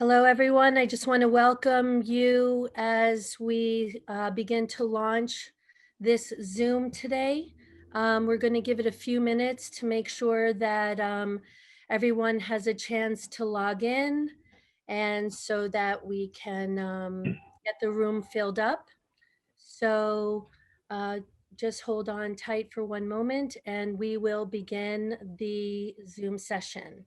Hello, everyone. I just want to welcome you as we begin to launch this Zoom today. We're going to give it a few minutes to make sure that everyone has a chance to log in and so that we can get the room filled up. So just hold on tight for one moment and we will begin the Zoom session.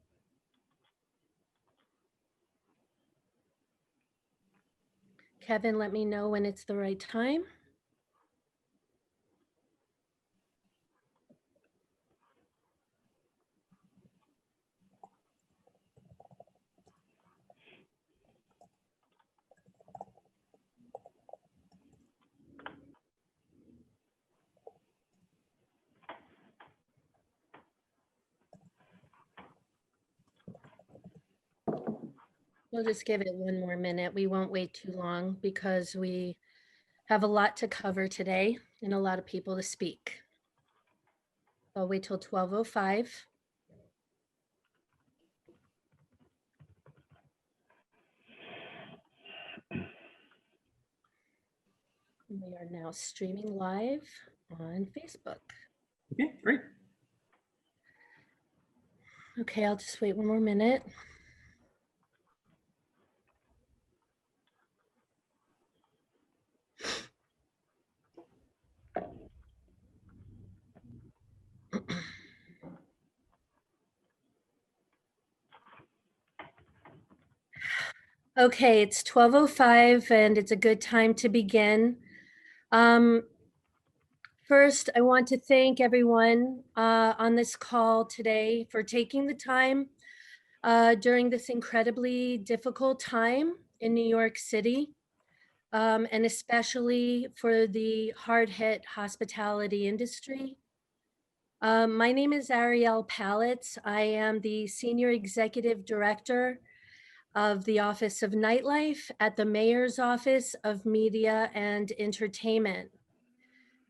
Kevin, let me know when it's the right time. We'll just give it one more minute. We won't wait too long because we have a lot to cover today and a lot of people to speak. I'll wait till 12:05. We are now streaming live on Facebook. Okay, great. Okay, I'll just wait one more minute. Okay, it's 12:05 and it's a good time to begin. First, I want to thank everyone on this call today for taking the time during this incredibly difficult time in New York City, and especially for the hard-hit hospitality industry. My name is Ariel Palitz. I am the Senior Executive Director of the Office of Nightlife at the Mayor's Office of Media and Entertainment.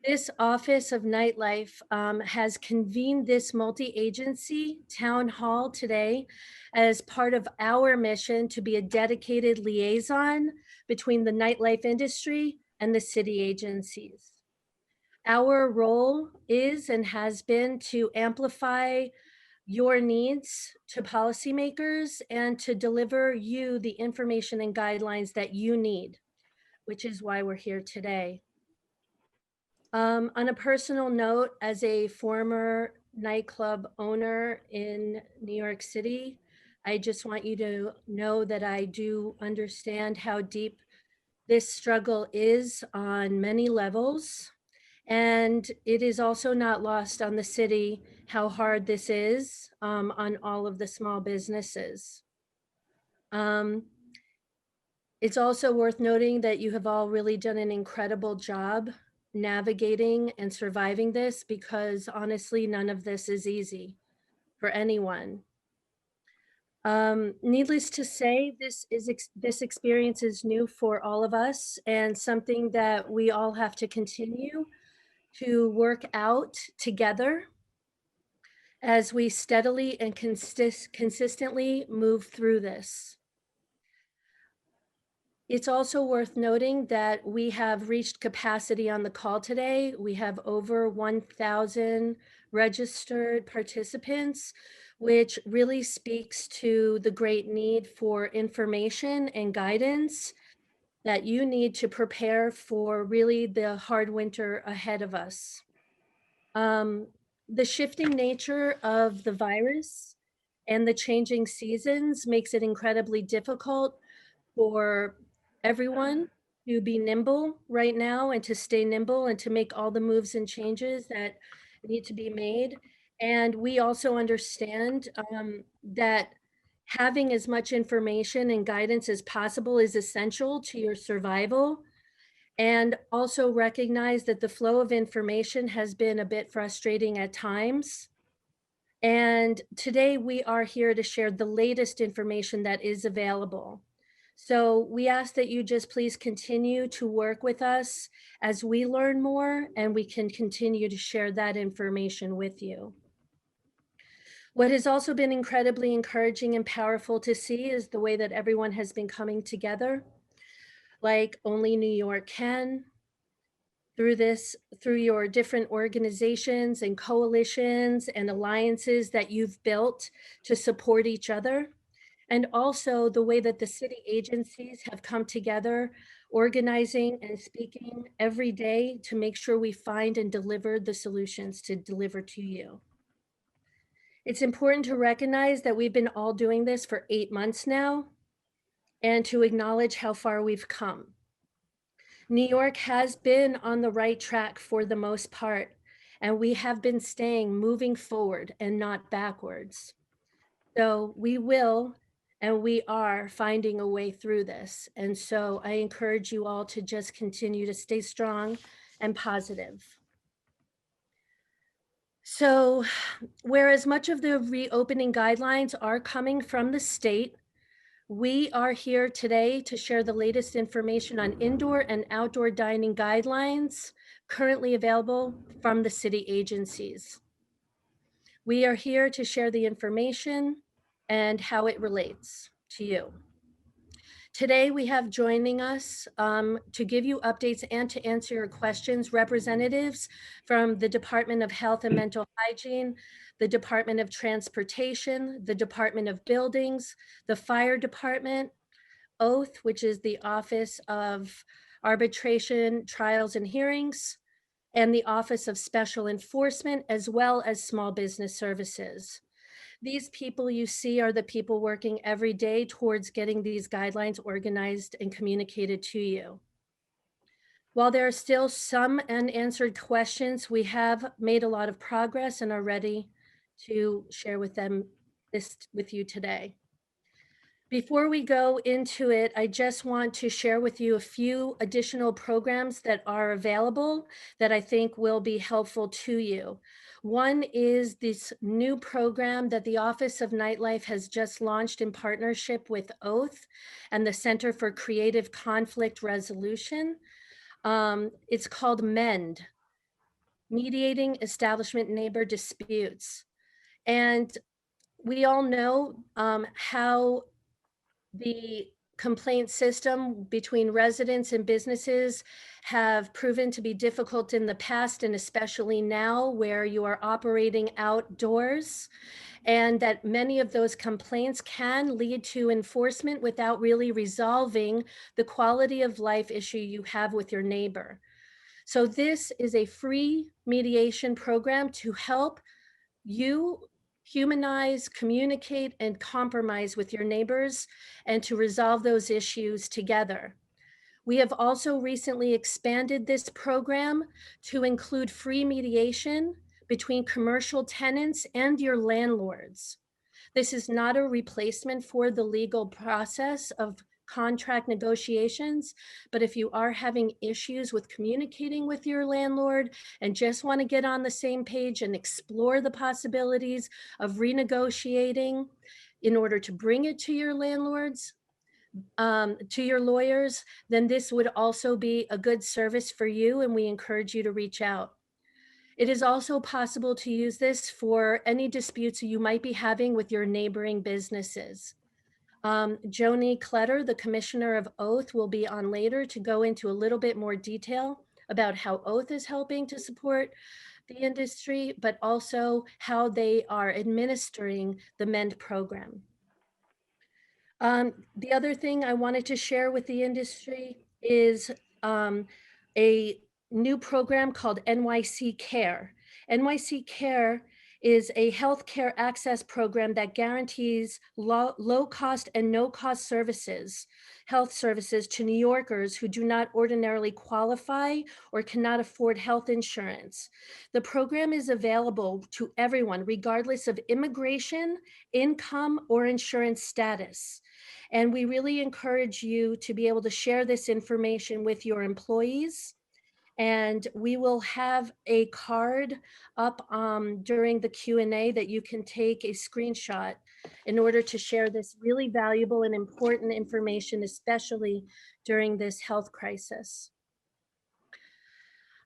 This Office of Nightlife has convened this multi-agency town hall today as part of our mission to be a dedicated liaison between the nightlife industry and the city agencies. Our role is and has been to amplify your needs to policymakers and to deliver you the information and guidelines that you need, which is why we're here today. On a personal note, as a former nightclub owner in New York City, I just want you to know that I do understand how deep this struggle is on many levels. And it is also not lost on the city how hard this is on all of the small businesses. It's also worth noting that you have all really done an incredible job navigating and surviving this, because honestly, none of this is easy for anyone. Needless to say, this experience is new for all of us and something that we all have to continue to work out together as we steadily and consistently move through this. It's also worth noting that we have reached capacity on the call today. We have over 1,000 registered participants, which really speaks to the great need for information and guidance that you need to prepare for really the hard winter ahead of us. The shifting nature of the virus and the changing seasons makes it incredibly difficult for everyone to be nimble right now and to stay nimble and to make all the moves and changes that need to be made. And we also understand that having as much information and guidance as possible is essential to your survival. And also recognize that the flow of information has been a bit frustrating at times. And today we are here to share the latest information that is available. So we ask that you just please continue to work with us as we learn more and we can continue to share that information with you. What has also been incredibly encouraging and powerful to see is the way that everyone has been coming together, like only New York can, through your different organizations and coalitions and alliances that you've built to support each other. And also the way that the city agencies have come together, organizing and speaking every day to make sure we find and deliver the solutions to deliver to you. It's important to recognize that we've been all doing this for 8 months now and to acknowledge how far we've come. New York has been on the right track for the most part, and we have been moving forward and not backwards. So we will, and we are finding a way through this. And so I encourage you all to just continue to stay strong and positive. So whereas much of the reopening guidelines are coming from the state, we are here today to share the latest information on indoor and outdoor dining guidelines currently available from the city agencies. We are here to share the information and how it relates to you. Today, we have joining us to give you updates and to answer your questions, representatives from the Department of Health and Mental Hygiene, the Department of Transportation, the Department of Buildings, the Fire Department, OATH, which is the Office of Arbitration, Trials and Hearings, and the Office of Special Enforcement, as well as Small Business Services. These people you see are the people working every day towards getting these guidelines organized and communicated to you. While there are still some unanswered questions, we have made a lot of progress and are ready to share with you today. Before we go into it, I just want to share with you a few additional programs that are available that I think will be helpful to you. One is this new program that the Office of Nightlife has just launched in partnership with OATH and the Center for Creative Conflict Resolution. It's called MEND, Mediating Establishment Neighbor Disputes. And we all know how the complaint system between residents and businesses have proven to be difficult in the past, and especially now where you are operating outdoors, and that many of those complaints can lead to enforcement without really resolving the quality of life issue you have with your neighbor. So this is a free mediation program to help you humanize, communicate, and compromise with your neighbors and to resolve those issues together. We have also recently expanded this program to include free mediation between commercial tenants and your landlords. This is not a replacement for the legal process of contract negotiations, but if you are having issues with communicating with your landlord and just want to get on the same page and explore the possibilities of renegotiating in order to bring it to your landlords, to your lawyers, then this would also be a good service for you, and we encourage you to reach out. It is also possible to use this for any disputes you might be having with your neighboring businesses. Joni Kletter, the commissioner of OATH, will be on later to go into a little bit more detail about how OATH is helping to support the industry, but also how they are administering the MEND program. The other thing I wanted to share with the industry is a new program called NYC Care. NYC Care is a healthcare access program that guarantees low cost and no cost health services to New Yorkers who do not ordinarily qualify or cannot afford health insurance. The program is available to everyone, regardless of immigration, income, or insurance status. And we really encourage you to be able to share this information with your employees. And we will have a card up during the Q&A that you can take a screenshot in order to share this really valuable and important information, especially during this health crisis.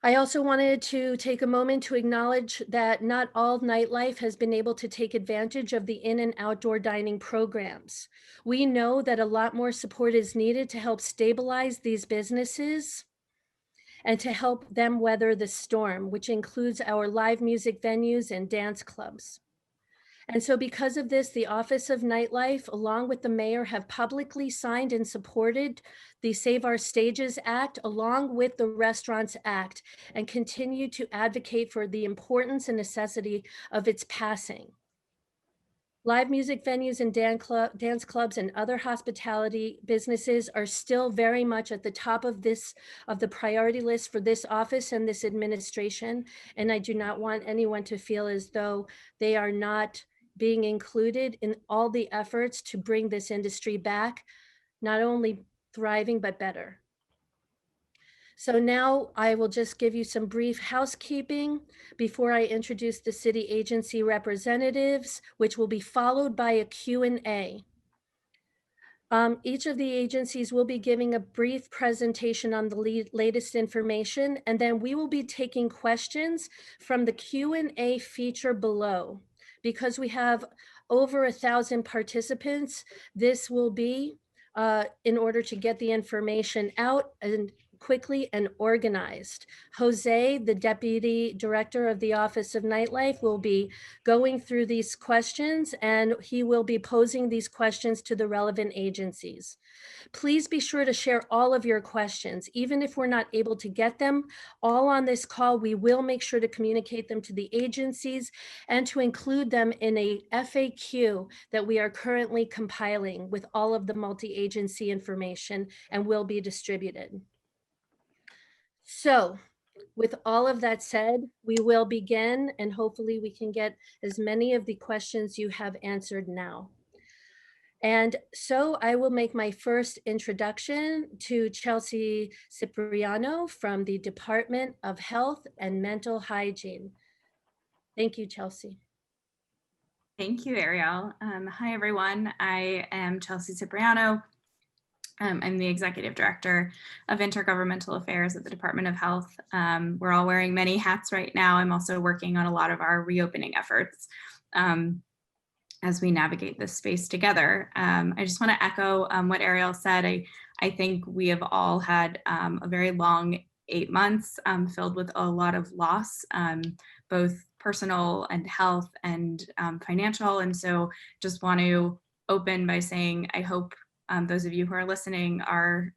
I also wanted to take a moment to acknowledge that not all nightlife has been able to take advantage of the in and outdoor dining programs. We know that a lot more support is needed to help stabilize these businesses and to help them weather the storm, which includes our live music venues and dance clubs. And so because of this, the Office of Nightlife, along with the mayor, have publicly signed and supported the Save Our Stages Act, along with the Restaurants Act, and continue to advocate for the importance and necessity of its passing. Live music venues and dance clubs and other hospitality businesses are still very much at the top of the priority list for this office and this administration. And I do not want anyone to feel as though they are not being included in all the efforts to bring this industry back, not only thriving, but better. So now I will just give you some brief housekeeping before I introduce the city agency representatives, which will be followed by a Q&A. Each of the agencies will be giving a brief presentation on the latest information, and then we will be taking questions from the Q&A feature below. Because we have over 1,000 participants, this will be in order to get the information out and quickly and organized. Jose, the Deputy Director of the Office of Nightlife, will be going through these questions, and he will be posing these questions to the relevant agencies. Please be sure to share all of your questions. Even if we're not able to get them all on this call, we will make sure to communicate them to the agencies and to include them in a FAQ that we are currently compiling with all of the multi-agency information and will be distributed. So with all of that said, we will begin, and hopefully we can get as many of the questions you have answered now. And so I will make my first introduction to Chelsea Cipriano from the Department of Health and Mental Hygiene. Thank you, Chelsea. Thank you, Ariel. Hi, everyone. I am Chelsea Cipriano. I'm the Executive Director of Intergovernmental Affairs at the Department of Health. We're all wearing many hats right now. I'm also working on a lot of our reopening efforts as we navigate this space together. I just want to echo what Ariel said. I think we have all had a very long 8 months filled with a lot of loss, both personal and health and financial. And so just want to open by saying, I hope those of you who are listening are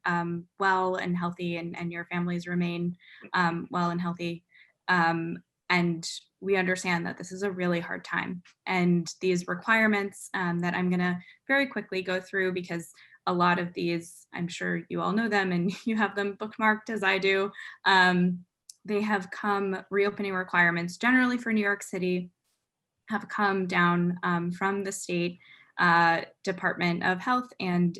well and healthy, and your families remain well and healthy. And we understand that this is a really hard time. And these requirements that I'm gonna very quickly go through, because a lot of these, I'm sure you all know them and you have them bookmarked as I do. They have come, reopening requirements generally for New York City have come down from the state Department of Health and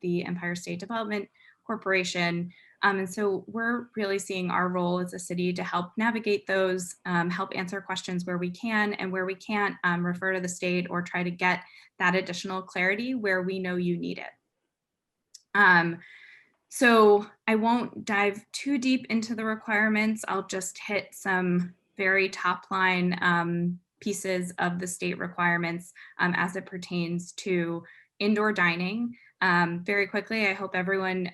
the Empire State Development Corporation. And so we're really seeing our role as a city to help navigate those, help answer questions where we can, and where we can't, refer to the state or try to get that additional clarity where we know you need it. So I won't dive too deep into the requirements. I'll just hit some very top line pieces of the state requirements as it pertains to indoor dining. Very quickly, I hope everyone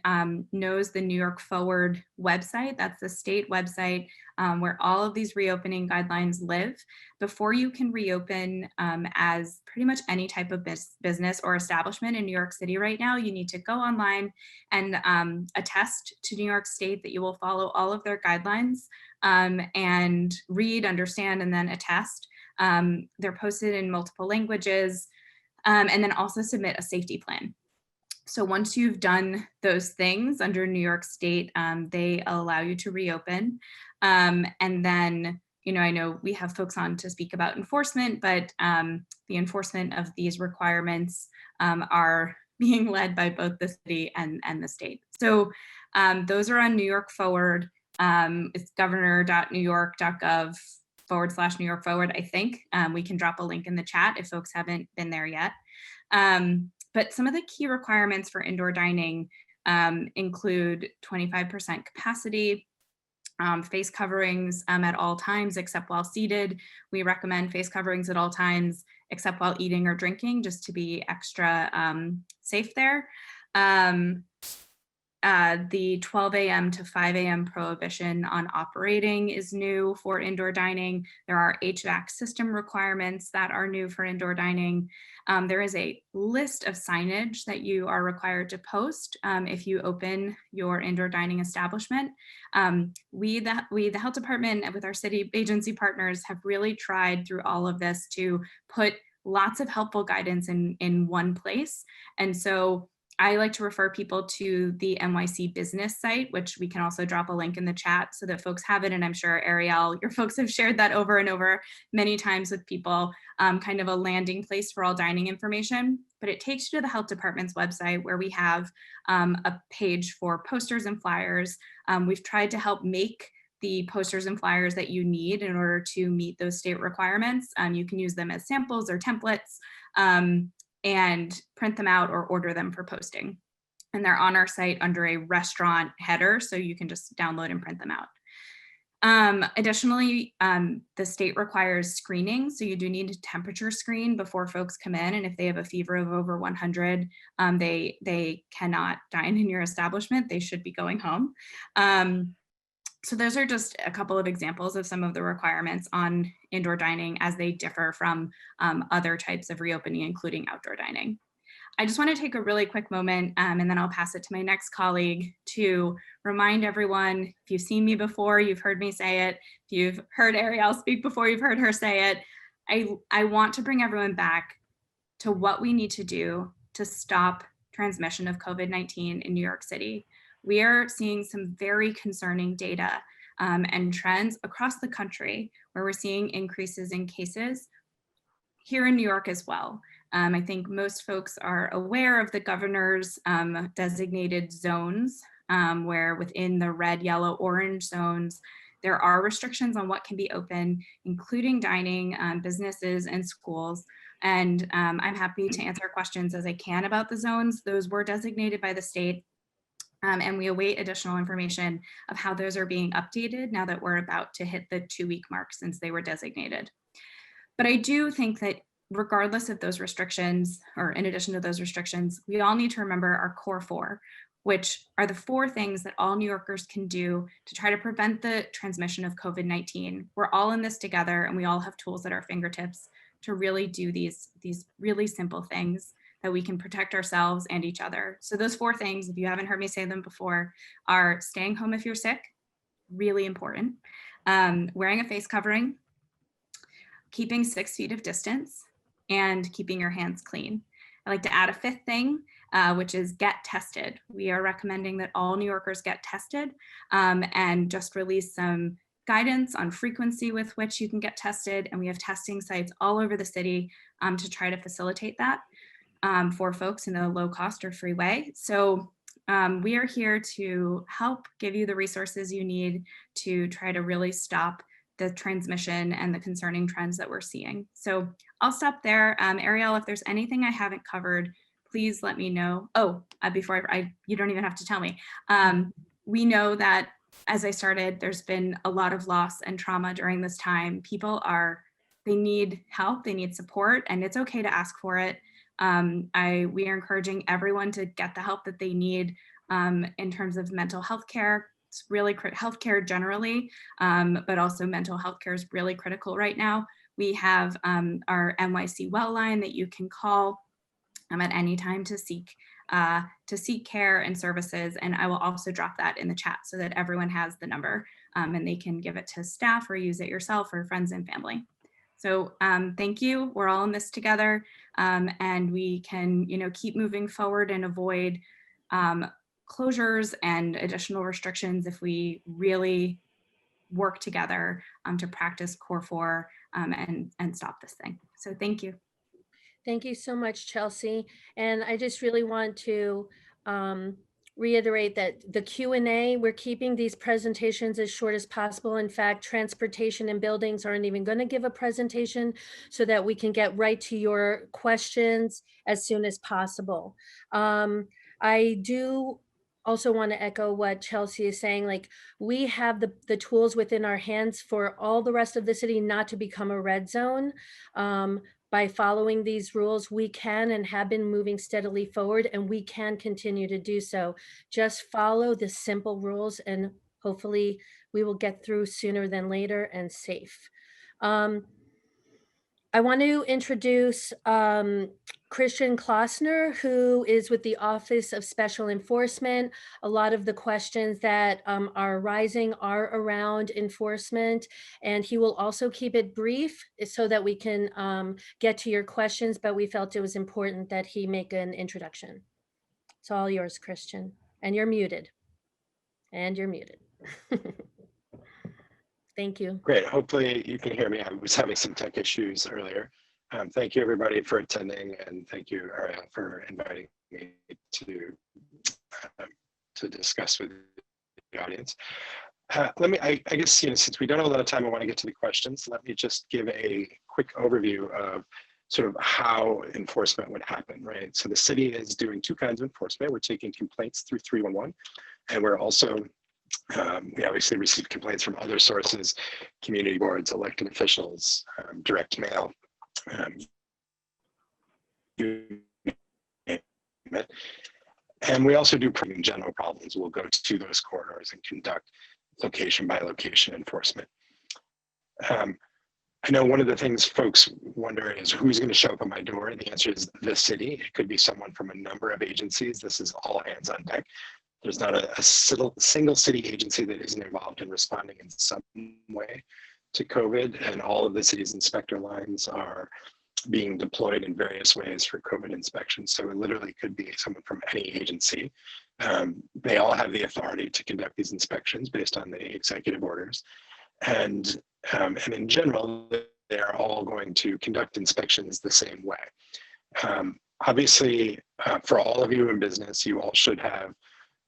knows the New York Forward website. That's the state website where all of these reopening guidelines live. Before you can reopen as pretty much any type of business or establishment in New York City right now, you need to go online and attest to New York State that you will follow all of their guidelines and read, understand, and then attest. They're posted in multiple languages, and then also submit a safety plan. So once you've done those things under New York State, they allow you to reopen. And then, you know, I know we have folks on to speak about enforcement, but the enforcement of these requirements are being led by both the city and the state. So those are on New York Forward. It's governor.nyc.gov /New York Forward, I think. We can drop a link in the chat if folks haven't been there yet. But some of the key requirements for indoor dining include 25% capacity, Face coverings at all times except while seated. We recommend face coverings at all times except while eating or drinking, just to be extra safe there. The 12 a.m. to 5 a.m. prohibition on operating is new for indoor dining. There are HVAC system requirements that are new for indoor dining. There is a list of signage that you are required to post if you open your indoor dining establishment. We, the health department, with our city agency partners, have really tried through all of this to put lots of helpful guidance in one place. And so I like to refer people to the NYC business site, which we can also drop a link in the chat so that folks have it. And I'm sure, Ariel, your folks have shared that over and over many times with people, kind of a landing place for all dining information. But it takes you to the health department's website, where we have a page for posters and flyers. We've tried to help make the posters and flyers that you need in order to meet those state requirements. You can use them as samples or templates. And print them out or order them for posting. And they're on our site under a restaurant header, so you can just download and print them out. Additionally, the state requires screening, so you do need a temperature screen before folks come in, and if they have a fever of over 100, they cannot dine in your establishment. They should be going home. So those are just a couple of examples of some of the requirements on indoor dining as they differ from other types of reopening, including outdoor dining. I just want to take a really quick moment, and then I'll pass it to my next colleague, to remind everyone, if you've seen me before, you've heard me say it. If you've heard Ariel speak before, you've heard her say it. I want to bring everyone back to what we need to do to stop transmission of COVID-19 in New York City. We are seeing some very concerning data and trends across the country, where we're seeing increases in cases here in New York as well. I think most folks are aware of the governor's designated zones, where within the red, yellow, orange zones, there are restrictions on what can be open, including dining, businesses, and schools. And I'm happy to answer questions as I can about the zones. Those were designated by the state. And we await additional information of how those are being updated now that we're about to hit the 2-week mark since they were designated. But I do think that regardless of those restrictions, or in addition to those restrictions, we all need to remember our core 4, which are the 4 things that all New Yorkers can do to try to prevent the transmission of COVID-19. We're all in this together, and we all have tools at our fingertips to really do these really simple things that we can protect ourselves and each other. So those 4 things, if you haven't heard me say them before, are staying home if you're sick, really important, wearing a face covering, keeping 6 feet of distance, and keeping your hands clean. I like to add a 5th thing, which is get tested. We are recommending that all New Yorkers get tested, and just release some guidance on frequency with which you can get tested. And we have testing sites all over the city to try to facilitate that for folks in a low cost or free way. So we are here to help give you the resources you need to try to really stop the transmission and the concerning trends that we're seeing. So I'll stop there. Ariel, if there's anything I haven't covered, please let me know. Oh, before you don't even have to tell me. We know that, as I started, there's been a lot of loss and trauma during this time. People they need help, they need support, and it's okay to ask for it. We are encouraging everyone to get the help that they need in terms of mental health care. It's really healthcare generally, but also mental health care is really critical right now. We have our NYC well line that you can call at any time to seek care and services. And I will also drop that in the chat so that everyone has the number and they can give it to staff or use it yourself or friends and family. So thank you. We're all in this together, and we can, keep moving forward and avoid closures and additional restrictions if we really work together to practice core 4 and stop this thing. So thank you. Thank you so much, Chelsea. And I just really want to reiterate that the Q&A, we're keeping these presentations as short as possible. In fact, transportation and buildings aren't even going to give a presentation so that we can get right to your questions as soon as possible. I do also want to echo what Chelsea is saying. Like, we have the tools within our hands for all the rest of the city not to become a red zone. By following these rules, we can and have been moving steadily forward, and we can continue to do so. Just follow the simple rules, and hopefully we will get through sooner than later and safe. I want to introduce Christian Klostner, who is with the Office of Special Enforcement. A lot of the questions that are arising are around enforcement, and he will also keep it brief so that we can get to your questions, but we felt it was important that he make an introduction. It's all yours, Christian, and you're muted. And you're muted. Thank you. Great. Hopefully you can hear me. I was having some tech issues earlier. Thank you everybody for attending, and thank you, Ariel, for inviting me to discuss with the audience. I guess, since we don't have a lot of time, I want to get to the questions. Let me just give a quick overview of sort of how enforcement would happen, right? So the city is doing two kinds of enforcement. We're taking complaints through 311, and we're also we obviously receive complaints from other sources, community boards, elected officials, direct mail, you name it. And we also do general problems. We'll go to those corridors and conduct location by location enforcement. I know one of the things folks wonder is who's going to show up at my door. The answer is the city. It could be someone from a number of agencies. This is all hands on deck. There's not a single city agency that isn't involved in responding in some way to COVID, and all of the city's inspector lines are being deployed in various ways for COVID inspections. So it literally could be someone from any agency. They all have the authority to conduct these inspections based on the executive orders. And in general, they're all going to conduct inspections the same way. Obviously, for all of you in business, you all should have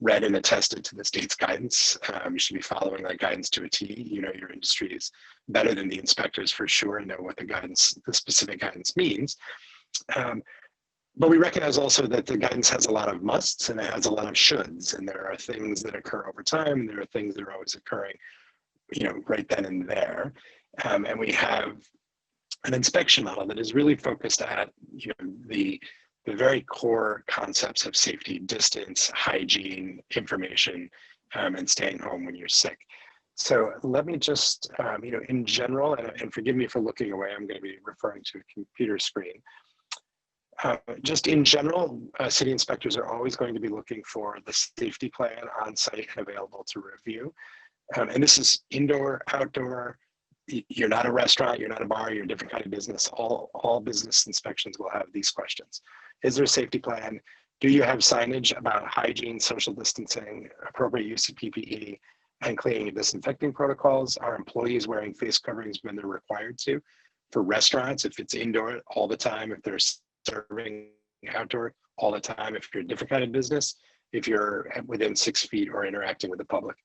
read and attested to the state's guidance. You should be following that guidance to a T. You know your industry is better than the inspectors for sure, and know what the specific guidance means. But we recognize also that the guidance has a lot of musts and it has a lot of shoulds, and there are things that occur over time, and there are things that are always occurring, right then and there. And we have an inspection model that is really focused at, the very core concepts of safety, distance, hygiene, information, and staying home when you're sick. So let me just, in general, and forgive me for looking away, I'm going to be referring to a computer screen. Just in general, city inspectors are always going to be looking for the safety plan on site and available to review. And this is indoor, outdoor. You're not a restaurant, you're not a bar, you're a different kind of business. All business inspections will have these questions. Is there a safety plan? Do you have signage about hygiene, social distancing, appropriate use of PPE, and cleaning and disinfecting protocols? Are employees wearing face coverings when they're required to? For restaurants, if it's indoor all the time, if they're serving outdoor all the time, if you're a different kind of business, if you're within 6 feet or interacting with the public.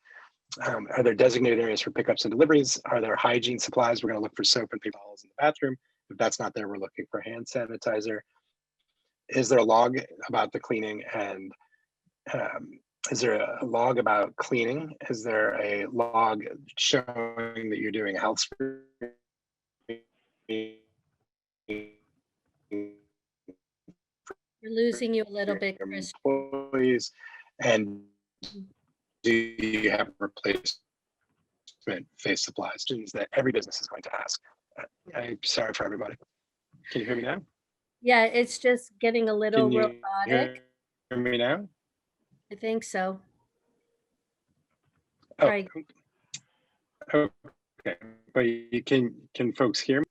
Are there designated areas for pickups and deliveries? Are there hygiene supplies? We're going to look for soap and paper towels in the bathroom. If that's not there, we're looking for hand sanitizer. Is there a log about the cleaning? And is there a log about cleaning? Is there a log showing that you're doing a health screening? We're losing you a little bit, Chris. Employees, and do you have replacement face supplies? Things that every business is going to ask. I'm sorry for everybody. Can you hear me now? Yeah, it's just getting a little robotic. Hear me now? I think so. Oh, Right. okay. But you can folks hear me?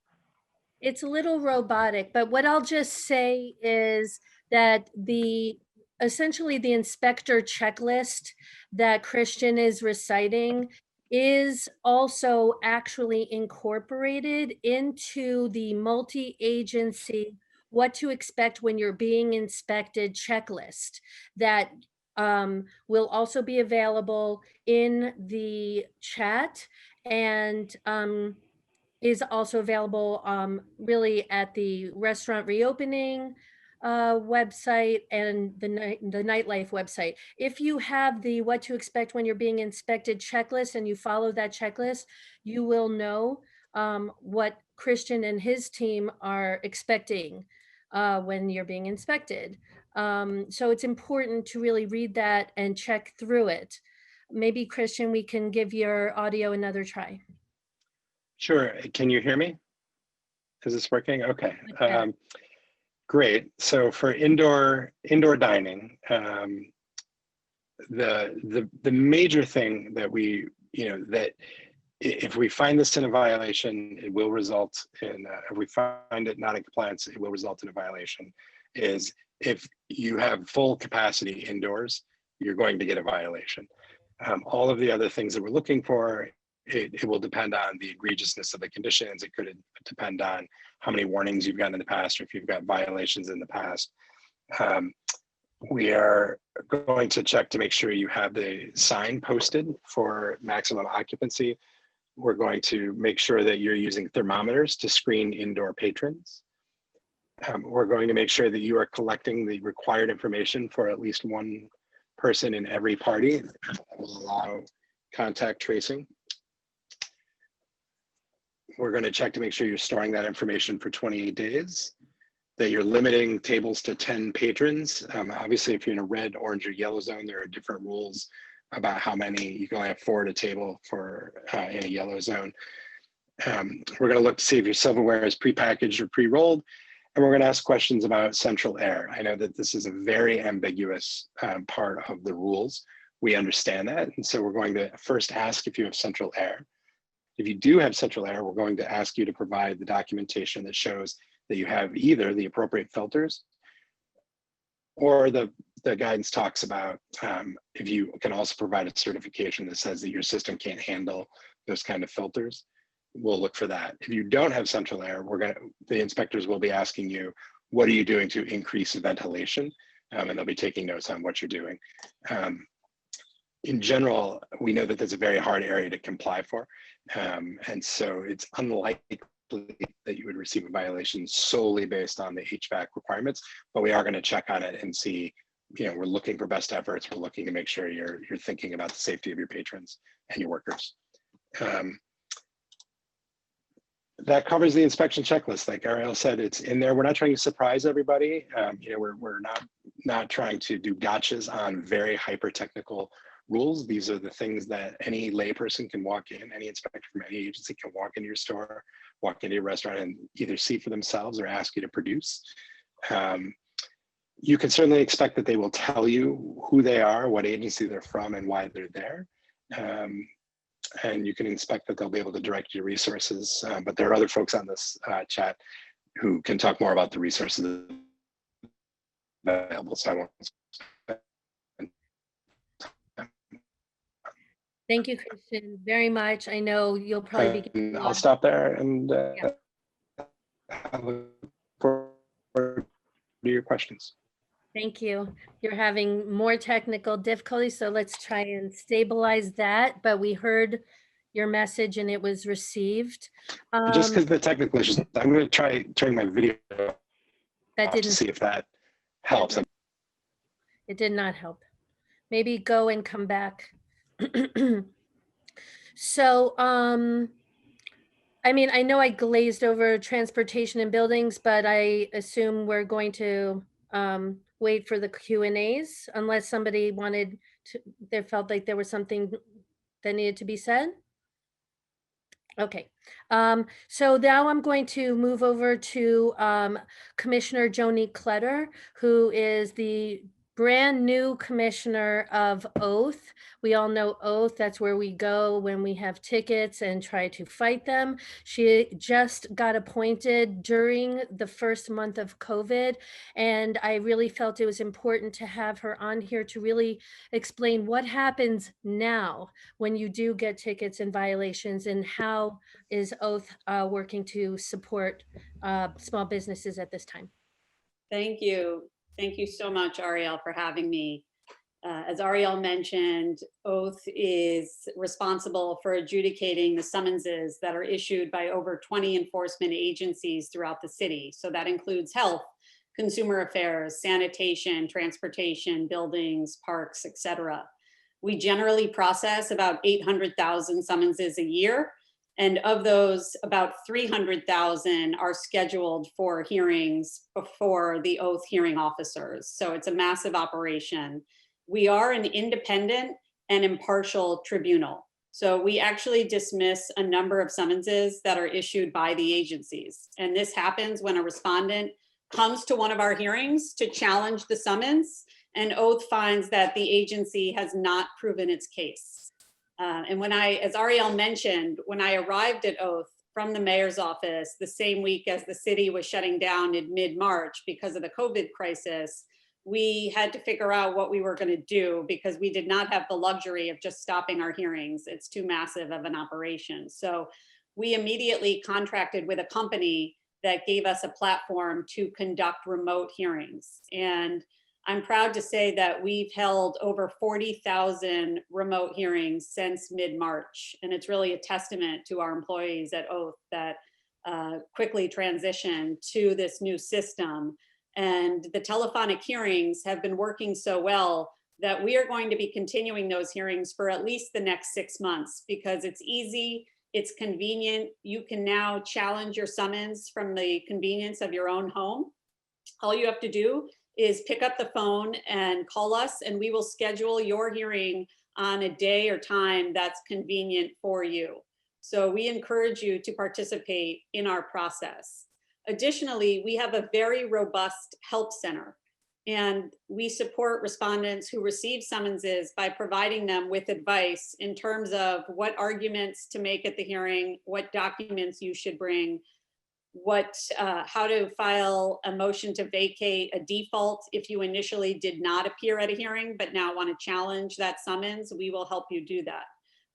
It's a little robotic, but what I'll just say is that essentially the inspector checklist that Christian is reciting is also actually incorporated into the multi-agency what to expect when you're being inspected checklist that will also be available in the chat, and is also available really at the restaurant reopening website and the Nightlife website. If you have the what to expect when you're being inspected checklist and you follow that checklist, you will know what Christian and his team are expecting when you're being inspected. So it's important to really read that and check through it. Maybe Christian, we can give your audio another try. Sure. Can you hear me? Is this working? Okay. Much better. Great. So for indoor dining, the major thing that we, that if we find this in a violation, it will result in, if we find it not in compliance, it will result in a violation, is if you have full capacity indoors, you're going to get a violation. All of the other things that we're looking for, it will depend on the egregiousness of the conditions. It could depend on how many warnings you've gotten in the past, or if you've got violations in the past. We are going to check to make sure you have the sign posted for maximum occupancy. We're going to make sure that you're using thermometers to screen indoor patrons. We're going to make sure that you are collecting the required information for at least one person in every party. That will allow contact tracing. We're going to check to make sure you're storing that information for 28 days, that you're limiting tables to 10 patrons. Obviously, if you're in a red, orange, or yellow zone, there are different rules about how many. You can only have 4 at a table for in a yellow zone. We're going to look to see if your silverware is prepackaged or pre-rolled, and we're going to ask questions about central air. I know that this is a very ambiguous part of the rules. We understand that, and so we're going to first ask if you have central air. If you do have central air, we're going to ask you to provide the documentation that shows that you have either the appropriate filters, or the guidance talks about if you can also provide a certification that says that your system can't handle those kind of filters. We'll look for that. If you don't have central air, the inspectors will be asking you, what are you doing to increase ventilation? And they'll be taking notes on what you're doing. In general, we know that that's a very hard area to comply for. And so it's unlikely that you would receive a violation solely based on the HVAC requirements, but we are going to check on it and see, we're looking for best efforts. We're looking to make sure you're thinking about the safety of your patrons and your workers. That covers the inspection checklist. Like Ariel said, it's in there. We're not trying to surprise everybody. We're not trying to do gotchas on very hyper technical rules. These are the things that any layperson can walk in, any inspector from any agency can walk into your store, walk into your restaurant, and either see for themselves or ask you to produce. You can certainly expect that they will tell you who they are, what agency they're from, and why they're there. And you can expect that they'll be able to direct your resources. But there are other folks on this chat who can talk more about the resources available. So I won't. Thank you, Christian, very much. I know you'll probably be. I'll stop there and I look forward to your questions. Thank you. You're having more technical difficulties, so let's try and stabilize that. But we heard your message and it was received. Just because of the technical issues, I'm going to try turning my video that off didn't to see if that helps. It did not help. Maybe go and come back. So, I mean, I know I glazed over transportation and buildings, but I assume we're going to wait for the Q&As unless somebody wanted to, they felt like there was something that needed to be said. Okay, so now I'm going to move over to Commissioner Joni Kletter, who is the brand new commissioner of Oath. We all know Oath, that's where we go when we have tickets and try to fight them. She just got appointed during the first month of COVID, and I really felt it was important to have her on here to really explain what happens now when you do get tickets and violations, and how is Oath working to support small businesses at this time. Thank you. Thank you so much, Ariel, for having me. As Ariel mentioned, Oath is responsible for adjudicating the summonses that are issued by over 20 enforcement agencies throughout the city. So that includes health, consumer affairs, sanitation, transportation, buildings, parks, etc. We generally process about 800,000 summonses a year. And of those, about 300,000 are scheduled for hearings before the oath hearing officers. So it's a massive operation. We are an independent and impartial tribunal. So we actually dismiss a number of summonses that are issued by the agencies. And this happens when a respondent comes to one of our hearings to challenge the summons, and oath finds that the agency has not proven its case. And when as Ariel mentioned, when I arrived at oath from the mayor's office the same week as the city was shutting down in mid-March because of the COVID crisis, we had to figure out what we were going to do because we did not have the luxury of just stopping our hearings. It's too massive of an operation. So we immediately contracted with a company that gave us a platform to conduct remote hearings. And I'm proud to say that we've held over 40,000 remote hearings since mid-March. And it's really a testament to our employees at Oath that quickly transitioned to this new system. And the telephonic hearings have been working so well that we are going to be continuing those hearings for at least the next 6 months because it's easy, it's convenient. You can now challenge your summons from the convenience of your own home. All you have to do is pick up the phone and call us, and we will schedule your hearing on a day or time that's convenient for you. So we encourage you to participate in our process. Additionally, we have a very robust help center, and we support respondents who receive summonses by providing them with advice in terms of what arguments to make at the hearing, what documents you should bring, how to file a motion to vacate a default if you initially did not appear at a hearing but now want to challenge that summons. We will help you do that.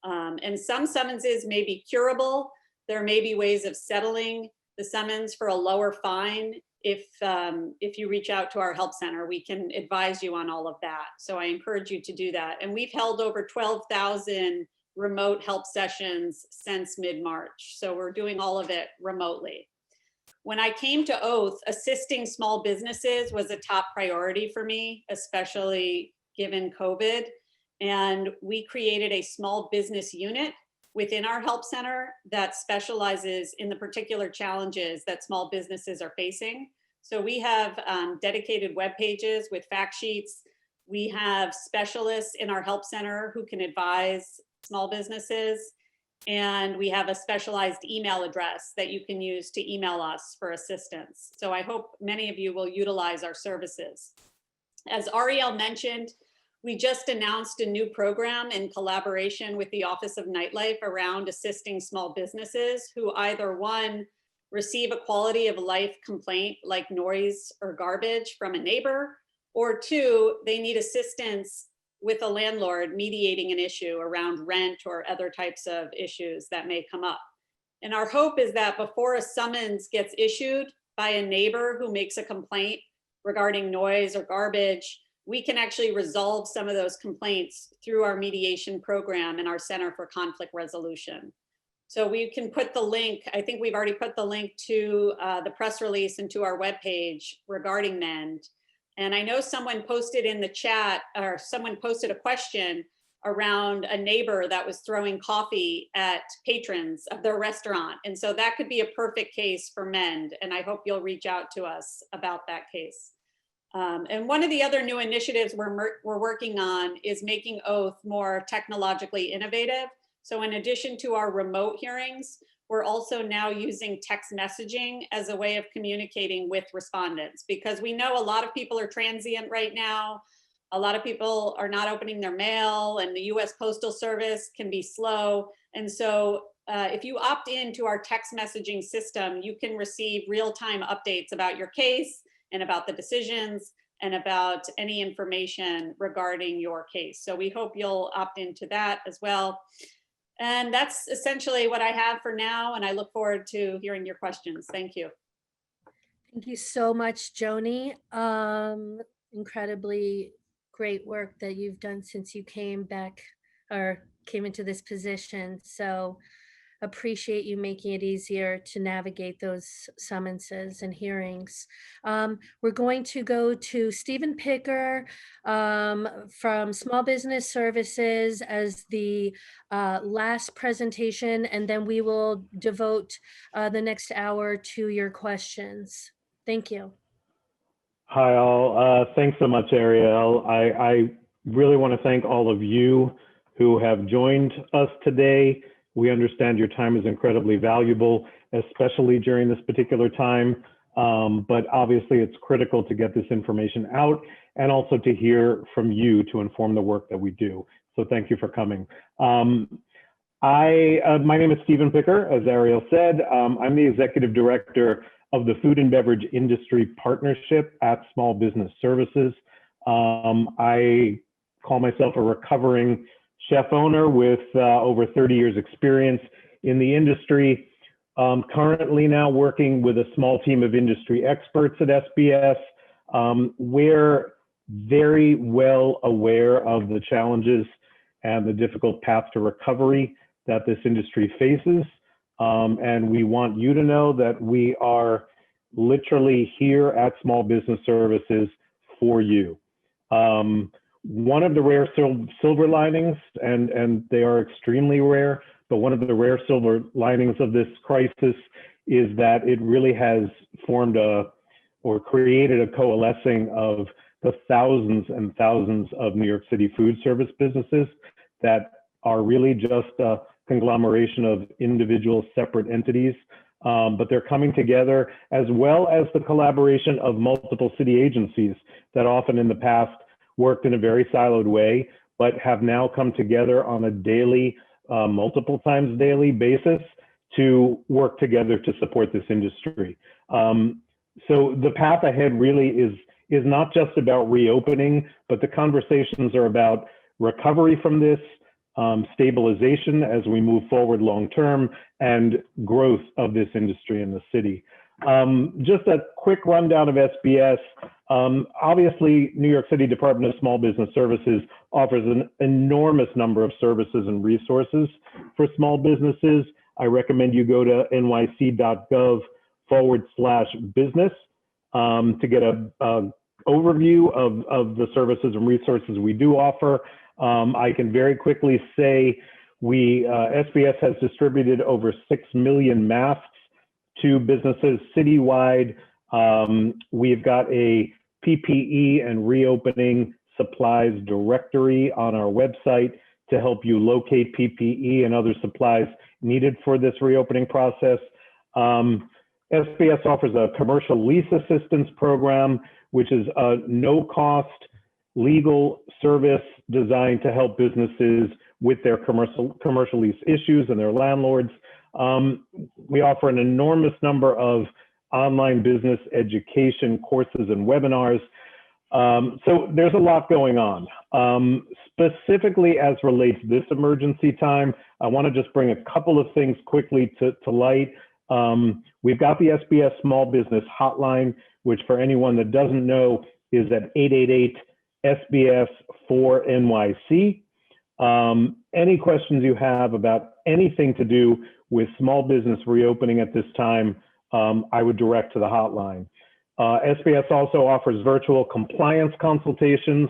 And some summonses may be curable. There may be ways of settling the summons for a lower fine. If you reach out to our help center, we can advise you on all of that. So I encourage you to do that. And we've held over 12,000 remote help sessions since mid-March. So we're doing all of it remotely. When I came to Oath, assisting small businesses was a top priority for me, especially given COVID. And we created a small business unit within our help center that specializes in the particular challenges that small businesses are facing. So we have dedicated web pages with fact sheets. We have specialists in our help center who can advise small businesses. And we have a specialized email address that you can use to email us for assistance. So I hope many of you will utilize our services. As Ariel mentioned, we just announced a new program in collaboration with the Office of Nightlife around assisting small businesses who either one, receive a quality of life complaint like noise or garbage from a neighbor, or two, they need assistance with a landlord mediating an issue around rent or other types of issues that may come up. And our hope is that before a summons gets issued by a neighbor who makes a complaint regarding noise or garbage, we can actually resolve some of those complaints through our mediation program and our Center for Conflict Resolution. So we can put the link, I think we've already put the link to the press release and to our webpage regarding MEND. And I know someone posted in the chat, or someone posted a question around a neighbor that was throwing coffee at patrons of their restaurant. And so that could be a perfect case for MEND. And I hope you'll reach out to us about that case. And one of the other new initiatives we're working on is making Oath more technologically innovative. So in addition to our remote hearings, we're also now using text messaging as a way of communicating with respondents, because we know a lot of people are transient right now. A lot of people are not opening their mail, and the US Postal Service can be slow. And so if you opt into our text messaging system, you can receive real-time updates about your case and about the decisions and about any information regarding your case. So we hope you'll opt into that as well. And that's essentially what I have for now, and I look forward to hearing your questions. Thank you. Thank you so much, Joni. Incredibly great work that you've done since you came back or came into this position. So appreciate you making it easier to navigate those summonses and hearings. We're going to go to Stephen Picker from Small Business Services as the last presentation, and then we will devote the next hour to your questions. Thank you. Hi, all. Thanks so much, Ariel. I really want to thank all of you who have joined us today. We understand your time is incredibly valuable, especially during this particular time. But obviously, it's critical to get this information out and also to hear from you to inform the work that we do. So thank you for coming. My name is Stephen Picker, as Ariel said. I'm the Executive Director of the Food and Beverage Industry Partnership at Small Business Services. I call myself a recovering chef owner with over 30 years experience in the industry. Currently now working with a small team of industry experts at SBS. We're very well aware of the challenges and the difficult path to recovery that this industry faces. And we want you to know that we are literally here at Small Business Services for you. One of the rare silver linings, and they are extremely rare, but one of the rare silver linings of this crisis is that it really has formed or created a coalescing of the thousands and thousands of New York City food service businesses that are really just a conglomeration of individual separate entities, but they're coming together, as well as the collaboration of multiple city agencies that often in the past worked in a very siloed way, but have now come together on a daily, multiple times daily basis to work together to support this industry. So the path ahead really is not just about reopening, but the conversations are about recovery from this, stabilization as we move forward long-term, and growth of this industry in the city. Just a quick rundown of SBS. Obviously, New York City Department of Small Business Services offers an enormous number of services and resources for small businesses. I recommend you go to nyc.gov/business to get an overview of the services and resources we do offer. I can very quickly say SBS has distributed over 6 million masks to businesses citywide. We've got a PPE and reopening supplies directory on our website to help you locate PPE and other supplies needed for this reopening process. SBS offers a commercial lease assistance program, which is a no-cost legal service designed to help businesses with their commercial lease issues and their landlords. We offer an enormous number of online business education courses and webinars. So there's a lot going on. Specifically as relates this emergency time, I want to just bring a couple of things quickly to light. We've got the SBS Small Business Hotline, which for anyone that doesn't know is at 888-SBS-4NYC. Any questions you have about anything to do with small business reopening at this time, I would direct to the hotline. SBS also offers virtual compliance consultations,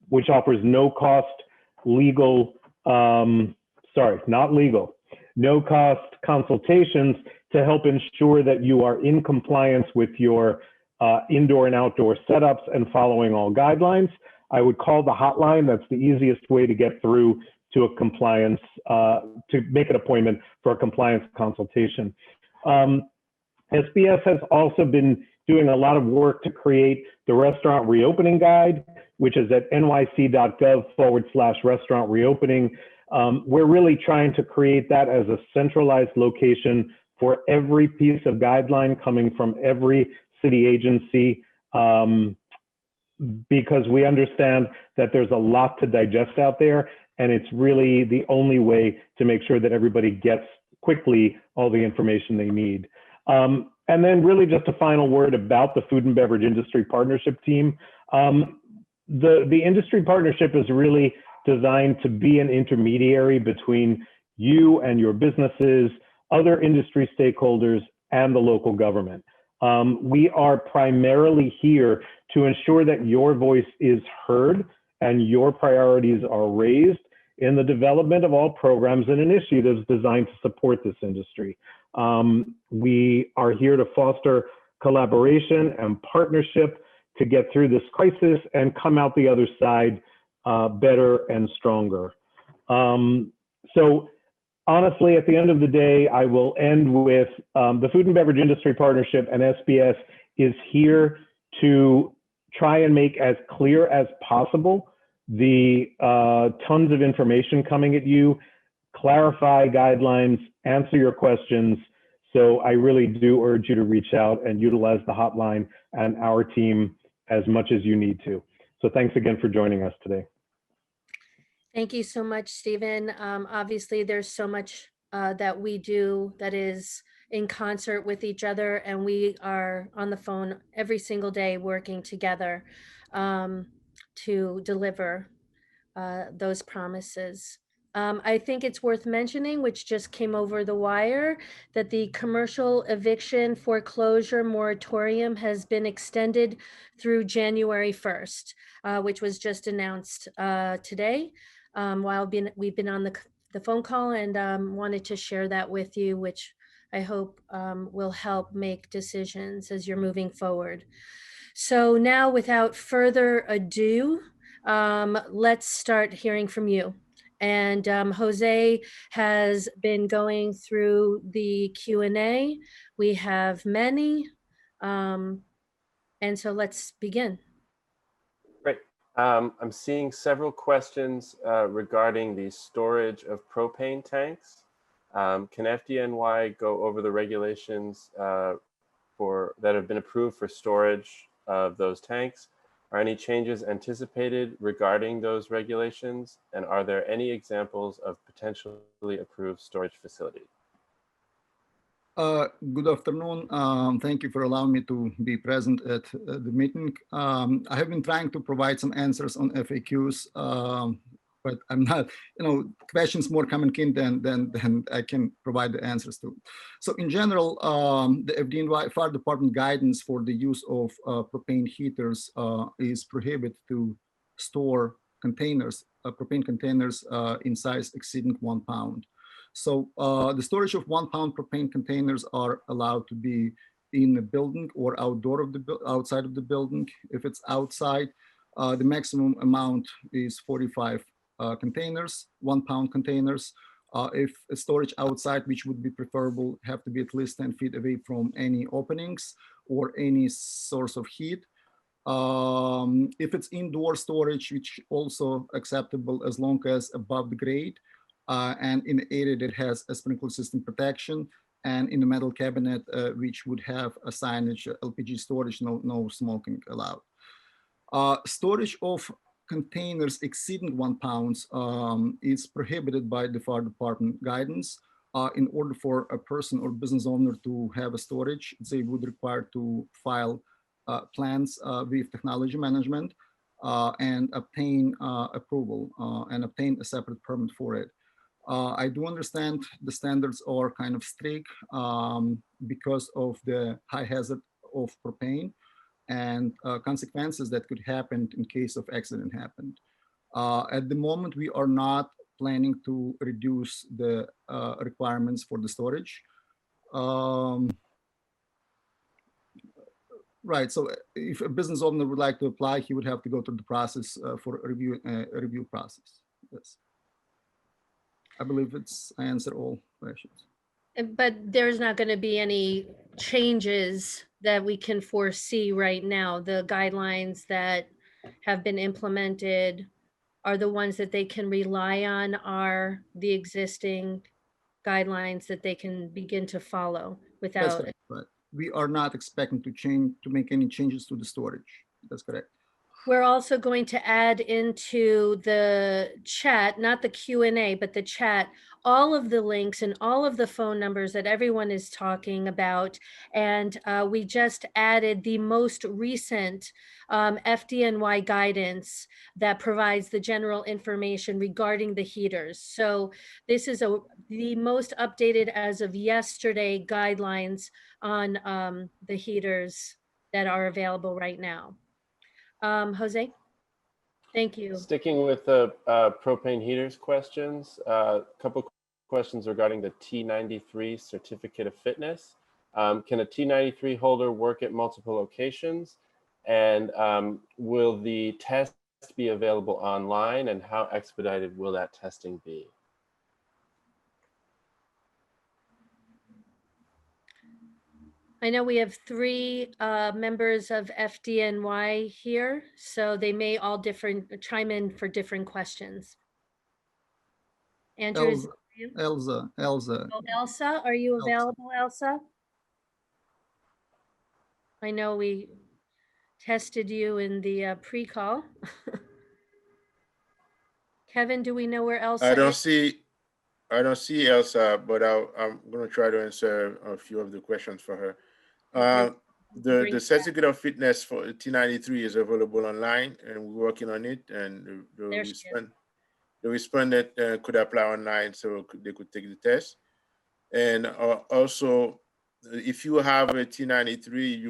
which offers no cost no cost consultations to help ensure that you are in compliance with your indoor and outdoor setups and following all guidelines. I would call the hotline. That's the easiest way to get through to a compliance, to make an appointment for a compliance consultation. SBS has also been doing a lot of work to create the Restaurant Reopening Guide, which is at nyc.gov/restaurant reopening. We're really trying to create that as a centralized location for every piece of guideline coming from every city agency, because we understand that there's a lot to digest out there, and it's really the only way to make sure that everybody gets quickly all the information they need. And then really just a final word about the Food and Beverage Industry Partnership Team. The industry partnership is really designed to be an intermediary between you and your businesses, other industry stakeholders, and the local government. We are primarily here to ensure that your voice is heard and your priorities are raised in the development of all programs and initiatives designed to support this industry. We are here to foster collaboration and partnership to get through this crisis and come out the other side better and stronger. So honestly, at the end of the day, I will end with the Food and Beverage Industry Partnership and SBS is here to try and make as clear as possible the tons of information coming at you, clarify guidelines, answer your questions. So I really do urge you to reach out and utilize the hotline and our team as much as you need to. So thanks again for joining us today. Thank you so much, Stephen. Obviously, there's so much that we do that is in concert with each other, and we are on the phone every single day working together to deliver those promises. I think it's worth mentioning, which just came over the wire, that the commercial eviction foreclosure moratorium has been extended through January 1st, which was just announced today. While we've been on the phone call, and wanted to share that with you, which I hope will help make decisions as you're moving forward. So now, without further ado, let's start hearing from you. And Jose has been going through the Q&A. We have many, and so let's begin. Great. I'm seeing several questions regarding the storage of propane tanks. Can FDNY go over the regulations that have been approved for storage of those tanks? Are any changes anticipated regarding those regulations? And are there any examples of potentially approved storage facilities? Good afternoon. Thank you for allowing me to be present at the meeting. I have been trying to provide some answers on FAQs, but I'm not, questions more coming in than I can provide the answers to. So in general, the FDNY Fire Department guidance for the use of propane heaters is prohibited to store containers, propane containers in size exceeding 1 pound. So the storage of 1 pound propane containers are allowed to be in the building or outside of the building. If it's outside, the maximum amount is 45 containers, 1 pound containers. If a storage outside, which would be preferable, have to be at least 10 feet away from any openings or any source of heat. If it's indoor storage, which also acceptable as long as above the grade, and in the area that has a sprinkler system protection, and in the metal cabinet, which would have a signage, LPG storage, no smoking allowed. Storage of containers exceeding 1 pound is prohibited by the fire department guidance. In order for a person or business owner to have a storage, they would require to file plans with technology management and obtain approval and obtain a separate permit for it. I do understand the standards are kind of strict because of the high hazard of propane and consequences that could happen in case of accident happened. At the moment, we are not planning to reduce the requirements for the storage. Right, so if a business owner would like to apply, he would have to go through the process for a review process. Yes. I believe I answered all questions. But there's not going to be any changes that we can foresee right now. The guidelines that have been implemented are the ones that they can rely on, are the existing guidelines that they can begin to follow without. That's correct, but we are not expecting to make any changes to the storage. That's correct. We're also going to add into the chat, not the Q&A, but the chat, all of the links and all of the phone numbers that everyone is talking about. And we just added the most recent FDNY guidance that provides the general information regarding the heaters. So this is the most updated as of yesterday guidelines on the heaters that are available right now. Jose, thank you. Sticking with the propane heaters questions, a couple questions regarding the T93 certificate of fitness. Can a T93 holder work at multiple locations? And will the test be available online, and how expedited will that testing be? I know we have 3 members of FDNY here, so they may all chime in for different questions. Andrew, is it you? Elsa. Oh, Elsa, are you available, Elsa? I know we tested you in the pre-call. Kevin, do we know where Elsa is? I don't see Elsa, but I'm going to try to answer a few of the questions for her. The certificate of fitness for T93 is available online, and we're working on it. And the respondent could apply online, so they could take the test. And also, if you have a T93,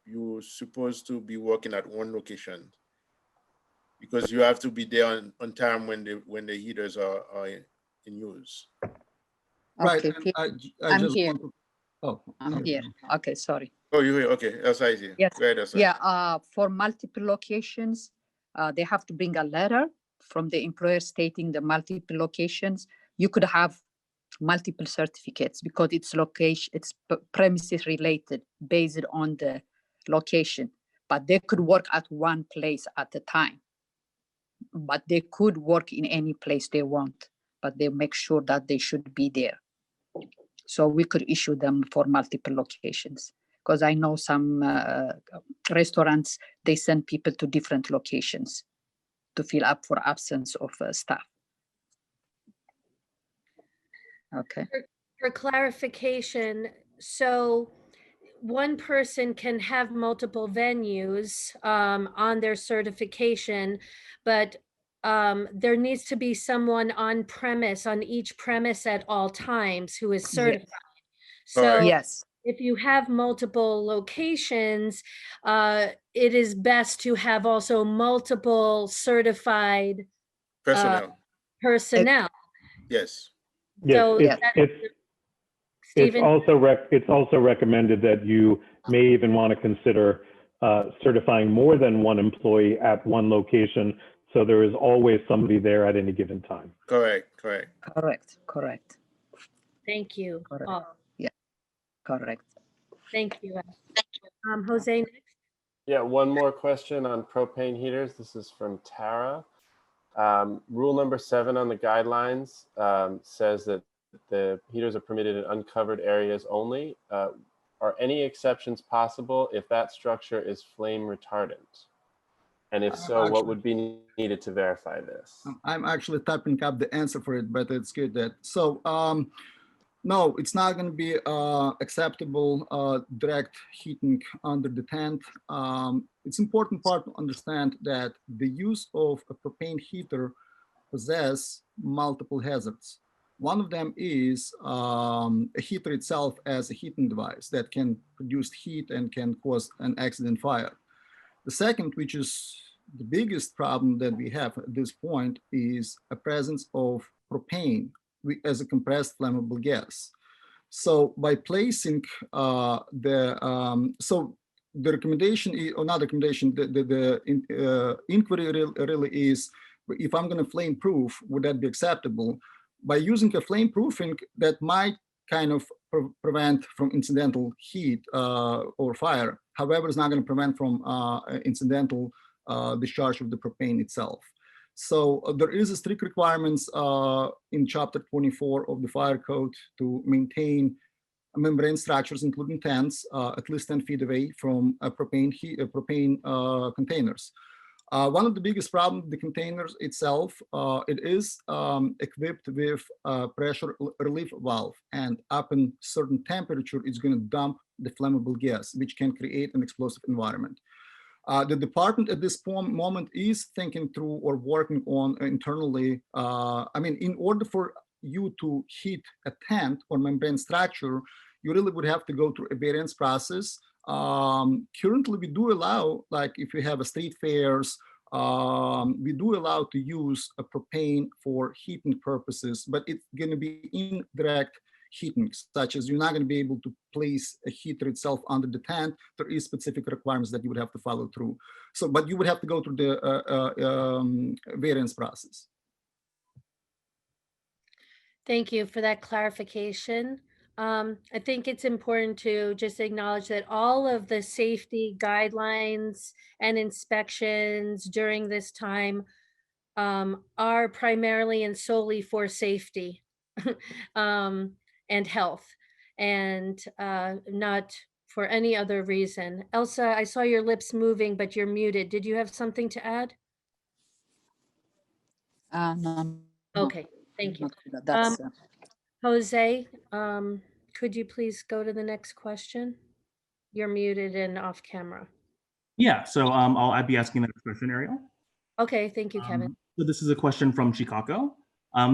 you're supposed to be working at one location, because you have to be there on time when the heaters are in use. Right. Okay, I just here. want to, I'm here. Okay, sorry. Oh, you're here. Okay, Elsa is here. Yes. Go ahead, Elsa. Yeah, for multiple locations, they have to bring a letter from the employer stating the multiple locations. You could have multiple certificates because it's premises related based on the location, but they could work at one place at a time. But they could work in any place they want, but they make sure that they should be there. So we could issue them for multiple locations, because I know some restaurants, they send people to different locations to fill up for absence of staff. Okay. For clarification, so one person can have multiple venues on their certification, but there needs to be someone on premise, on each premise at all times who is certified. So Yes. if you have multiple locations, it is best to have also multiple certified personnel. Yes. Yes, So it's also recommended that you may even want to consider certifying more than one employee at one location, so there is always somebody there at any given time. Correct. Thank you. Correct. Oh, Yeah, correct. thank you. Jose, next. Yeah, one more question on propane heaters. This is from Tara. Rule number 7 on the guidelines says that the heaters are permitted in uncovered areas only. Are any exceptions possible if that structure is flame retardant? And if so, what would be needed to verify this? I'm actually typing up the answer for it, but it's good that, so no, it's not going to be acceptable direct heating under the tent. It's important part to understand that the use of a propane heater possesses multiple hazards. One of them is a heater itself as a heating device that can produce heat and can cause an accident fire. The second, which is the biggest problem that we have at this point, is a presence of propane as a compressed flammable gas. So by placing so the recommendation, or not recommendation, the inquiry really is, if I'm going to flame proof, would that be acceptable? By using a flame proofing, that might kind of prevent from incidental heat or fire. However, it's not going to prevent from incidental discharge of the propane itself. So there is a strict requirements in Chapter 24 of the Fire Code to maintain membrane structures, including tents, at least 10 feet away from propane containers. One of the biggest problems, the containers itself, it is equipped with a pressure relief valve, and up in certain temperature, it's going to dump the flammable gas, which can create an explosive environment. The department at this moment is thinking through or working on internally. I mean, in order for you to heat a tent or membrane structure, you really would have to go through a variance process. Currently, we do allow, like if you have a street fairs, we do allow to use a propane for heating purposes, but it's going to be indirect heating, such as you're not going to be able to place a heater itself under the tent. There is specific requirements that you would have to follow through. So, but you would have to go through the variance process. Thank you for that clarification. I think it's important to just acknowledge that all of the safety guidelines and inspections during this time are primarily and solely for safety and health, and not for any other reason. Elsa, I saw your lips moving, but you're muted. Did you have something to add? No. Okay, thank you. That's, Jose, could you please go to the next question? You're muted and off camera. Yeah, so I'd be asking the next question, Ariel. Okay, thank you, Kevin. So this is a question from Chicago.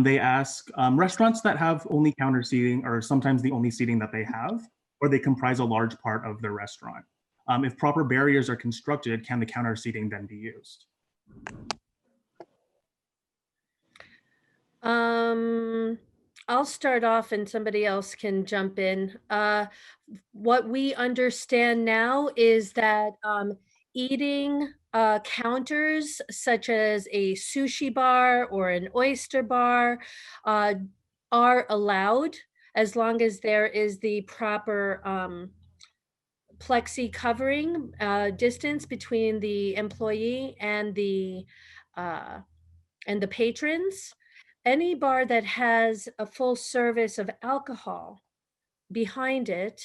They ask, restaurants that have only counter seating are sometimes the only seating that they have, or they comprise a large part of their restaurant. If proper barriers are constructed, can the counter seating then be used? I'll start off and somebody else can jump in. What we understand now is that eating counters such as a sushi bar or an oyster bar are allowed as long as there is the proper plexi covering distance between the employee and the patrons. Any bar that has a full service of alcohol behind it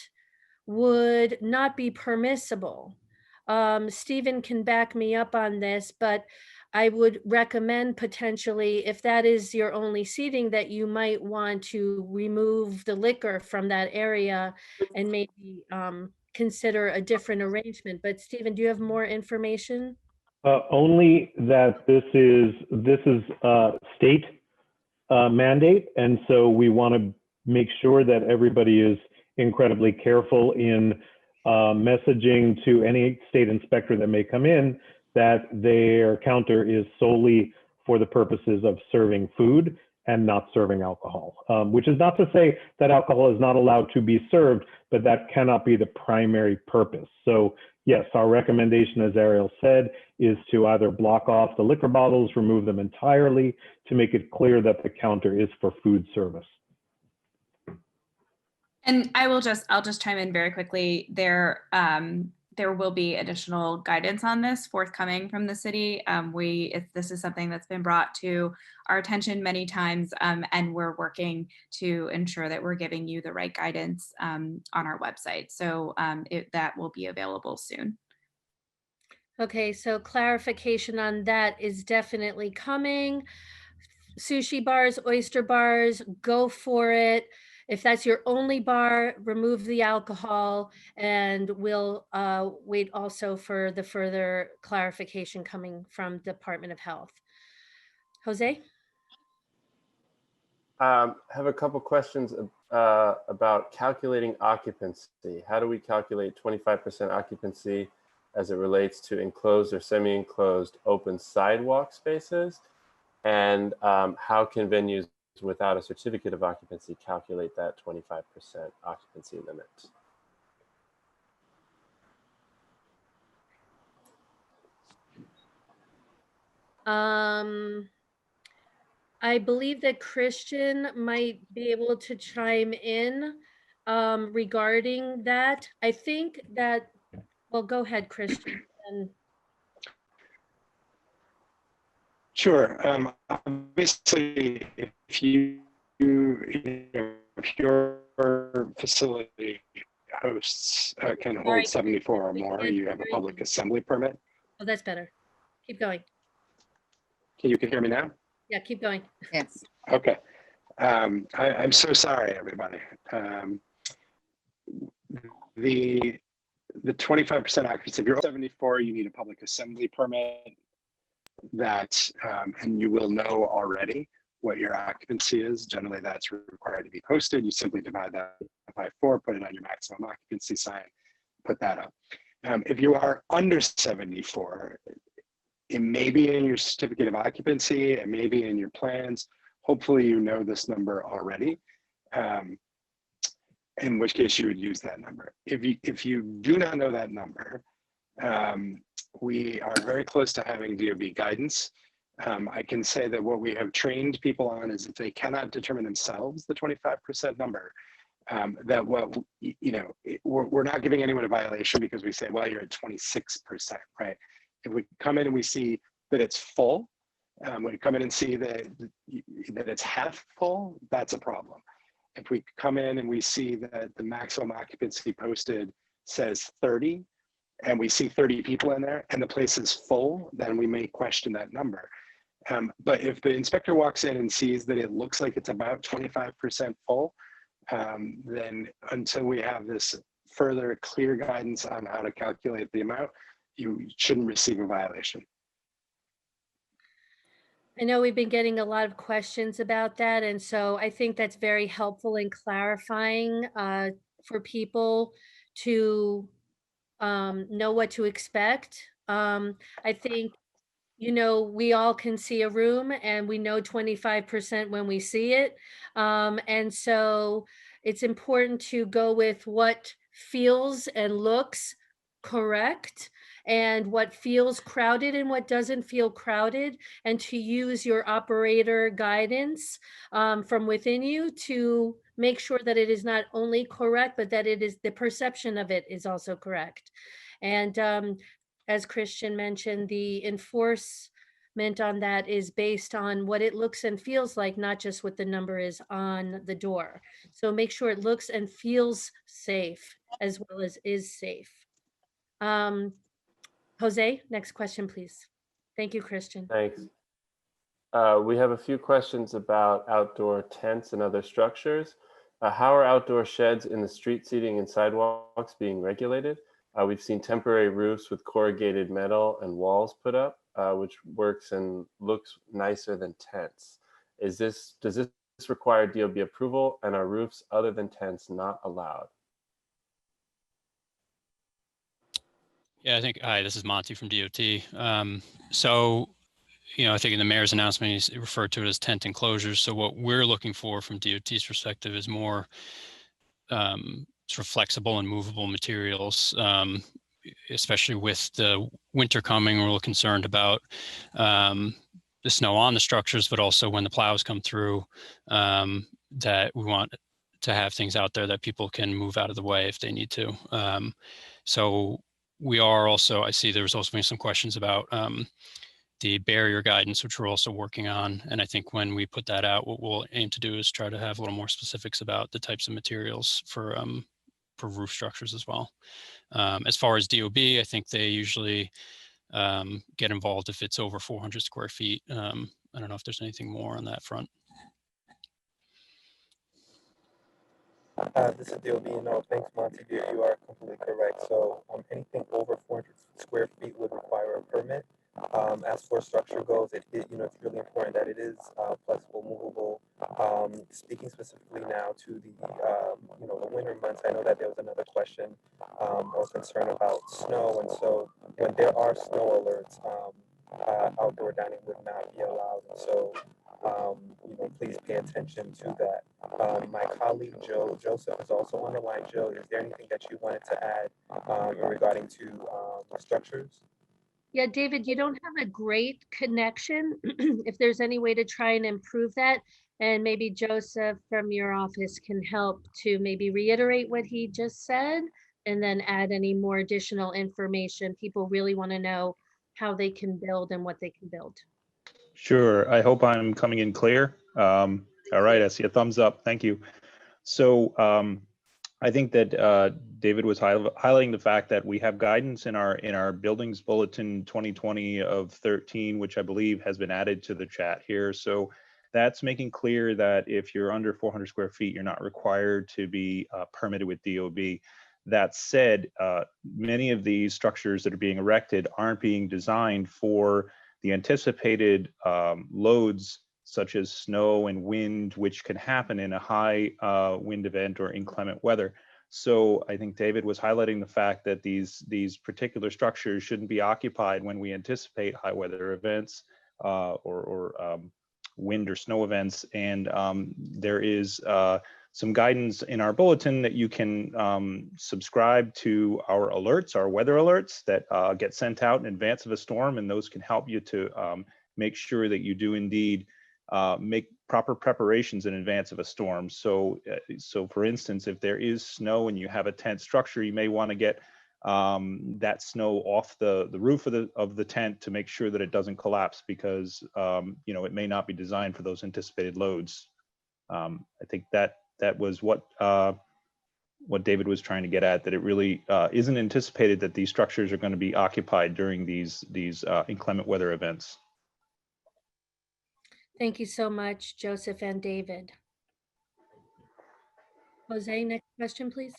would not be permissible. Stephen can back me up on this, but I would recommend potentially, if that is your only seating, that you might want to remove the liquor from that area and maybe consider a different arrangement. But Stephen, do you have more information? Only that this is state mandate, and so we want to make sure that everybody is incredibly careful in messaging to any state inspector that may come in that their counter is solely for the purposes of serving food and not serving alcohol, which is not to say that alcohol is not allowed to be served, but that cannot be the primary purpose. So yes, our recommendation, as Ariel said, is to either block off the liquor bottles, remove them entirely, to make it clear that the counter is for food service. And I'll just chime in very quickly. There will be additional guidance on this forthcoming from the city. This is something that's been brought to our attention many times, and we're working to ensure that we're giving you the right guidance on our website. So that will be available soon. Okay, so clarification on that is definitely coming. Sushi bars, oyster bars, go for it. If that's your only bar, remove the alcohol, and we'll wait also for the further clarification coming from Department of Health. Jose? Have a couple questions about calculating occupancy. How do we calculate 25% occupancy as it relates to enclosed or semi-enclosed open sidewalk spaces? And how can venues without a certificate of occupancy calculate that 25% occupancy limit? I believe that Christian might be able to chime in regarding that. I think that, well, go ahead, Christian. Sure. Obviously, if your facility hosts can hold 74 or more, you have a public assembly permit. Oh, that's better. Keep going. You can hear me now? Yeah, keep going. Yes. Okay. I'm so sorry, everybody. The 25% occupancy, if you're 74, you need a public assembly permit that, and you will know already what your occupancy is. Generally, that's required to be posted. You simply divide that by 4, put it on your maximum occupancy sign, put that up. If you are under 74, it may be in your certificate of occupancy, it may be in your plans. Hopefully you know this number already, in which case you would use that number. If you do not know that number, we are very close to having DOB guidance. I can say that what we have trained people on is if they cannot determine themselves the 25% number, that what, you know, we're not giving anyone a violation because we say, well, you're at 26%, right? If we come in and we see that it's full, when we come in and see that it's half full, that's a problem. If we come in and we see that the maximum occupancy posted says 30, and we see 30 people in there and the place is full, then we may question that number. But if the inspector walks in and sees that it looks like it's about 25% full, then until we have this further clear guidance on how to calculate the amount, you shouldn't receive a violation. I know we've been getting a lot of questions about that, and so I think that's very helpful in clarifying for people to know what to expect. I think, you know, we all can see a room and we know 25% when we see it. And so it's important to go with what feels and looks correct and what feels crowded and what doesn't feel crowded, and to use your operator guidance from within you to make sure that it is not only correct, but that it is the perception of it is also correct. And as Christian mentioned, the enforcement on that is based on what it looks and feels like, not just what the number is on the door. So make sure it looks and feels safe as well as is safe. Jose, next question, please. Thank you, Christian. Thanks. We have a few questions about outdoor tents and other structures. How are outdoor sheds in the street seating and sidewalks being regulated? We've seen temporary roofs with corrugated metal and walls put up, which works and looks nicer than tents. Does this require DOB approval, and are roofs other than tents not allowed? Yeah, hi, this is Monty from DOT. So, you know, I think in the mayor's announcement, he referred to it as tent enclosures. So what we're looking for from DOT's perspective is more sort of flexible and movable materials, especially with the winter coming. We're a little concerned about the snow on the structures, but also when the plows come through, that we want to have things out there that people can move out of the way if they need to. So we are also, I see there's also been some questions about the barrier guidance, which we're also working on. And I think when we put that out, what we'll aim to do is try to have a little more specifics about the types of materials for roof structures as well. As far as DOB, I think they usually get involved if it's over 400 square feet. I don't know if there's anything more on that front. This is DOB. No, thanks, Monty. You are completely correct. So anything over 400 square feet would require a permit. As for structure goes, it's really important that it is flexible, movable. Speaking specifically now to the winter months, I know that there was another question or concern about snow, and so when there are snow alerts, outdoor dining would not be allowed. And so please pay attention to that. My colleague Joseph is also on the line. Joe, is there anything that you wanted to add regarding to structures? Yeah, David, you don't have a great connection. If there's any way to try and improve that, and maybe Joseph from your office can help to maybe reiterate what he just said and then add any more additional information. People really want to know how they can build and what they can build. Sure. I hope I'm coming in clear. All right. I see a thumbs up. Thank you. So I think that David was highlighting the fact that we have guidance in our buildings bulletin 2020 of 13, which I believe has been added to the chat here. So that's making clear that if you're under 400 square feet, you're not required to be permitted with DOB. That said, many of these structures that are being erected aren't being designed for the anticipated loads such as snow and wind, which can happen in a high wind event or inclement weather. So I think David was highlighting the fact that these particular structures shouldn't be occupied when we anticipate high weather events or wind or snow events. And there is some guidance in our bulletin that you can subscribe to our alerts, our weather alerts that get sent out in advance of a storm, and those can help you to make sure that you do indeed make proper preparations in advance of a storm. So for instance, if there is snow and you have a tent structure, you may want to get that snow off the roof of the tent to make sure that it doesn't collapse, because you know, it may not be designed for those anticipated loads. I think that was what David was trying to get at, that it really isn't anticipated that these structures are going to be occupied during these inclement weather events. Thank you so much, Joseph and David. Jose, next question, please.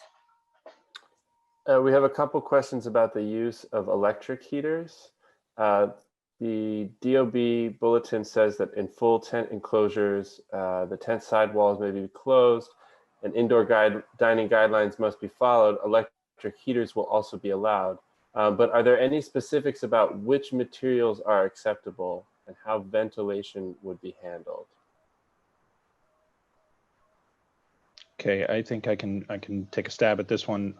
We have a couple questions about the use of electric heaters. The DOB bulletin says that in full tent enclosures, the tent sidewalls may be closed and indoor dining guidelines must be followed. Electric heaters will also be allowed. But are there any specifics about which materials are acceptable and how ventilation would be handled? Okay, I think I can take a stab at this one.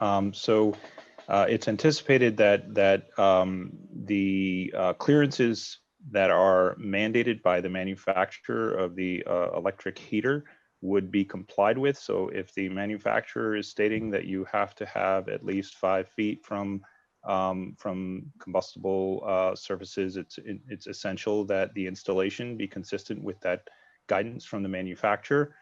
It's anticipated that the clearances that are mandated by the manufacturer of the electric heater would be complied with. So if the manufacturer is stating that you have to have at least 5 feet from combustible surfaces, it's essential that the installation be consistent with that guidance from the manufacturer.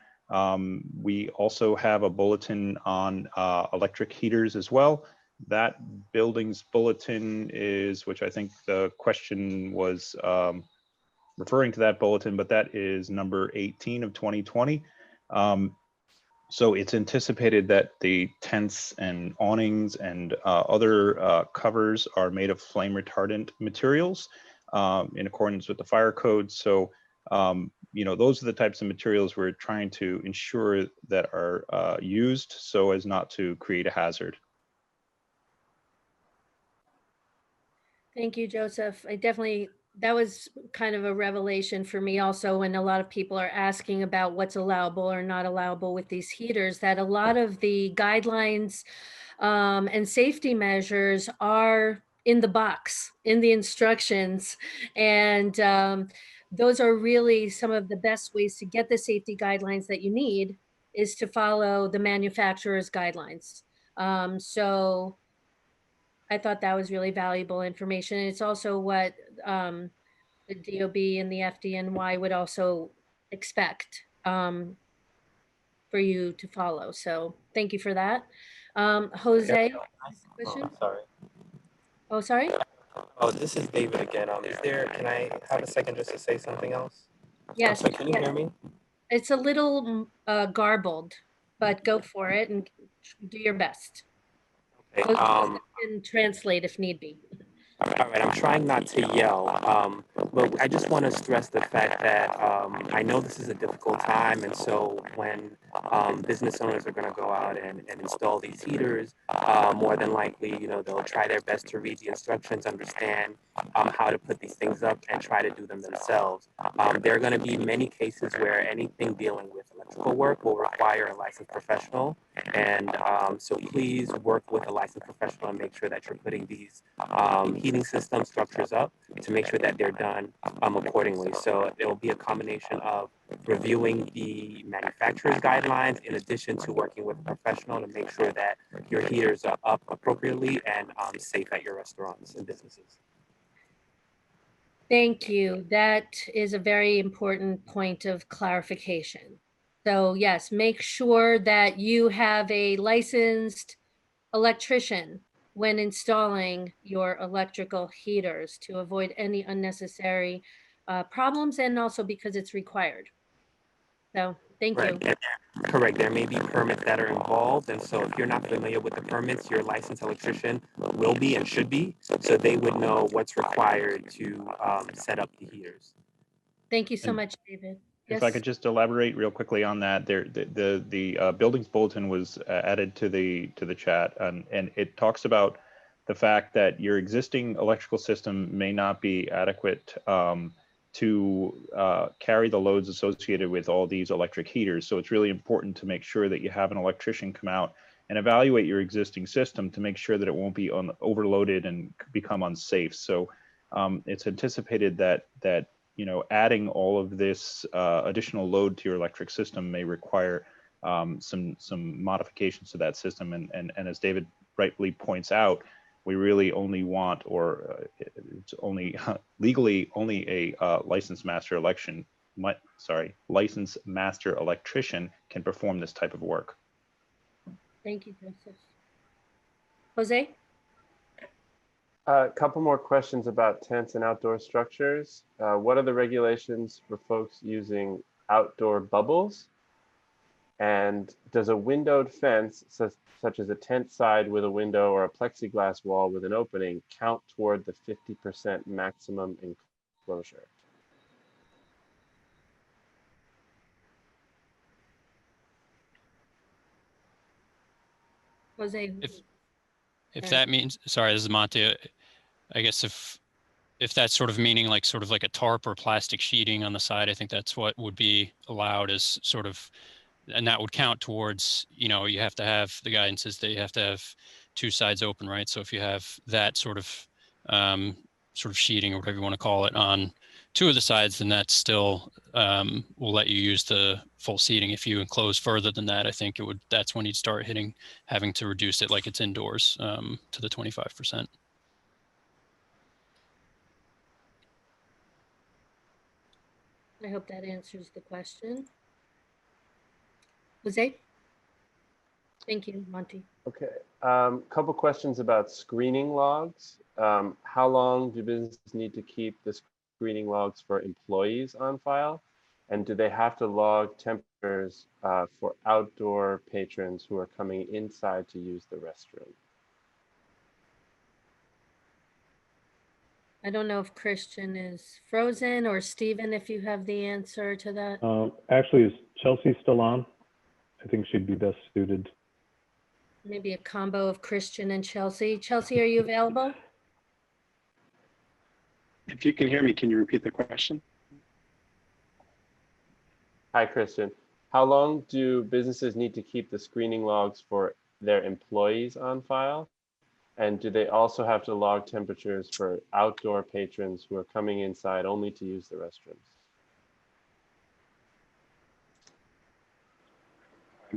We also have a bulletin on electric heaters as well. That building's bulletin is, which I think the question was referring to that bulletin, but that is number 18 of 2020. So it's anticipated that the tents and awnings and other covers are made of flame retardant materials in accordance with the fire code. So you know, those are the types of materials we're trying to ensure that are used so as not to create a hazard. Thank you, Joseph. That was kind of a revelation for me also, when a lot of people are asking about what's allowable or not allowable with these heaters, that a lot of the guidelines and safety measures are in the box, in the instructions. And those are really some of the best ways to get the safety guidelines that you need, is to follow the manufacturer's guidelines. So I thought that was really valuable information. And it's also what the DOB and the FDNY would also expect for you to follow. So thank you for that. Jose, question? Sorry. Oh, sorry? Oh, this is David again. Can I have a second just to say something else? Yes. So can you hear me? It's a little garbled, but go for it and do your best. Okay. And translate if need be. All right, I'm trying not to yell, but I just want to stress the fact that I know this is a difficult time, and so when business owners are going to go out and install these heaters, more than likely, you know, they'll try their best to read the instructions, understand how to put these things up, and try to do them themselves. There are going to be many cases where anything dealing with electrical work will require a licensed professional, and so please work with a licensed professional and make sure that you're putting these heating system structures up to make sure that they're done accordingly. So it will be a combination of reviewing the manufacturer's guidelines in addition to working with a professional to make sure that your heaters are up appropriately and safe at your restaurants and businesses. Thank you. That is a very important point of clarification. So yes, make sure that you have a licensed electrician when installing your electrical heaters to avoid any unnecessary problems, and also because it's required. So thank you. Right. Correct. There may be permits that are involved. And so if you're not familiar with the permits, your licensed electrician will be and should be. So they would know what's required to set up the heaters. Thank you so And much, David. If I could just elaborate real quickly on that, the buildings bulletin was added to the chat, and it talks about the fact that your existing electrical system may not be adequate to carry the loads associated with all these electric heaters. So it's really important to make sure that you have an electrician come out and evaluate your existing system to make sure that it won't be overloaded and become unsafe. So it's anticipated that adding all of this additional load to your electric system may require some modifications to that system. And as David rightfully points out, we really only want, or it's only legally only a licensed master electrician can perform this type of work. Thank you, Joseph. Jose? A couple more questions about tents and outdoor structures. What are the regulations for folks using outdoor bubbles? And does a windowed fence, such as a tent side with a window or a plexiglass wall with an opening, count toward the 50% maximum enclosure? Jose? If that means, sorry, this is Monty. I guess if that's sort of meaning like a tarp or plastic sheeting on the side, I think that's what would be allowed as sort of, and that would count towards, you have to have, the guidance is that you have to have two sides open, right? So if you have that sort of sheeting or whatever you want to call it on two of the sides, then that still will let you use the full seating. If you enclose further than that, I think that's when you'd start having to reduce it like it's indoors to the 25%. I hope that answers the question. Jose? Thank you, Monty. Okay, couple questions about screening logs. How long do businesses need to keep the screening logs for employees on file? And do they have to log temperatures for outdoor patrons who are coming inside to use the restroom? I don't know if Christian is frozen, or Stephen, if you have the answer to that. Actually, is Chelsea still on? I think she'd be best suited. Maybe a combo of Christian and Chelsea. Chelsea, are you available? If you can hear me, can you repeat the question? Hi, Christian. How long do businesses need to keep the screening logs for their employees on file? And do they also have to log temperatures for outdoor patrons who are coming inside only to use the restrooms?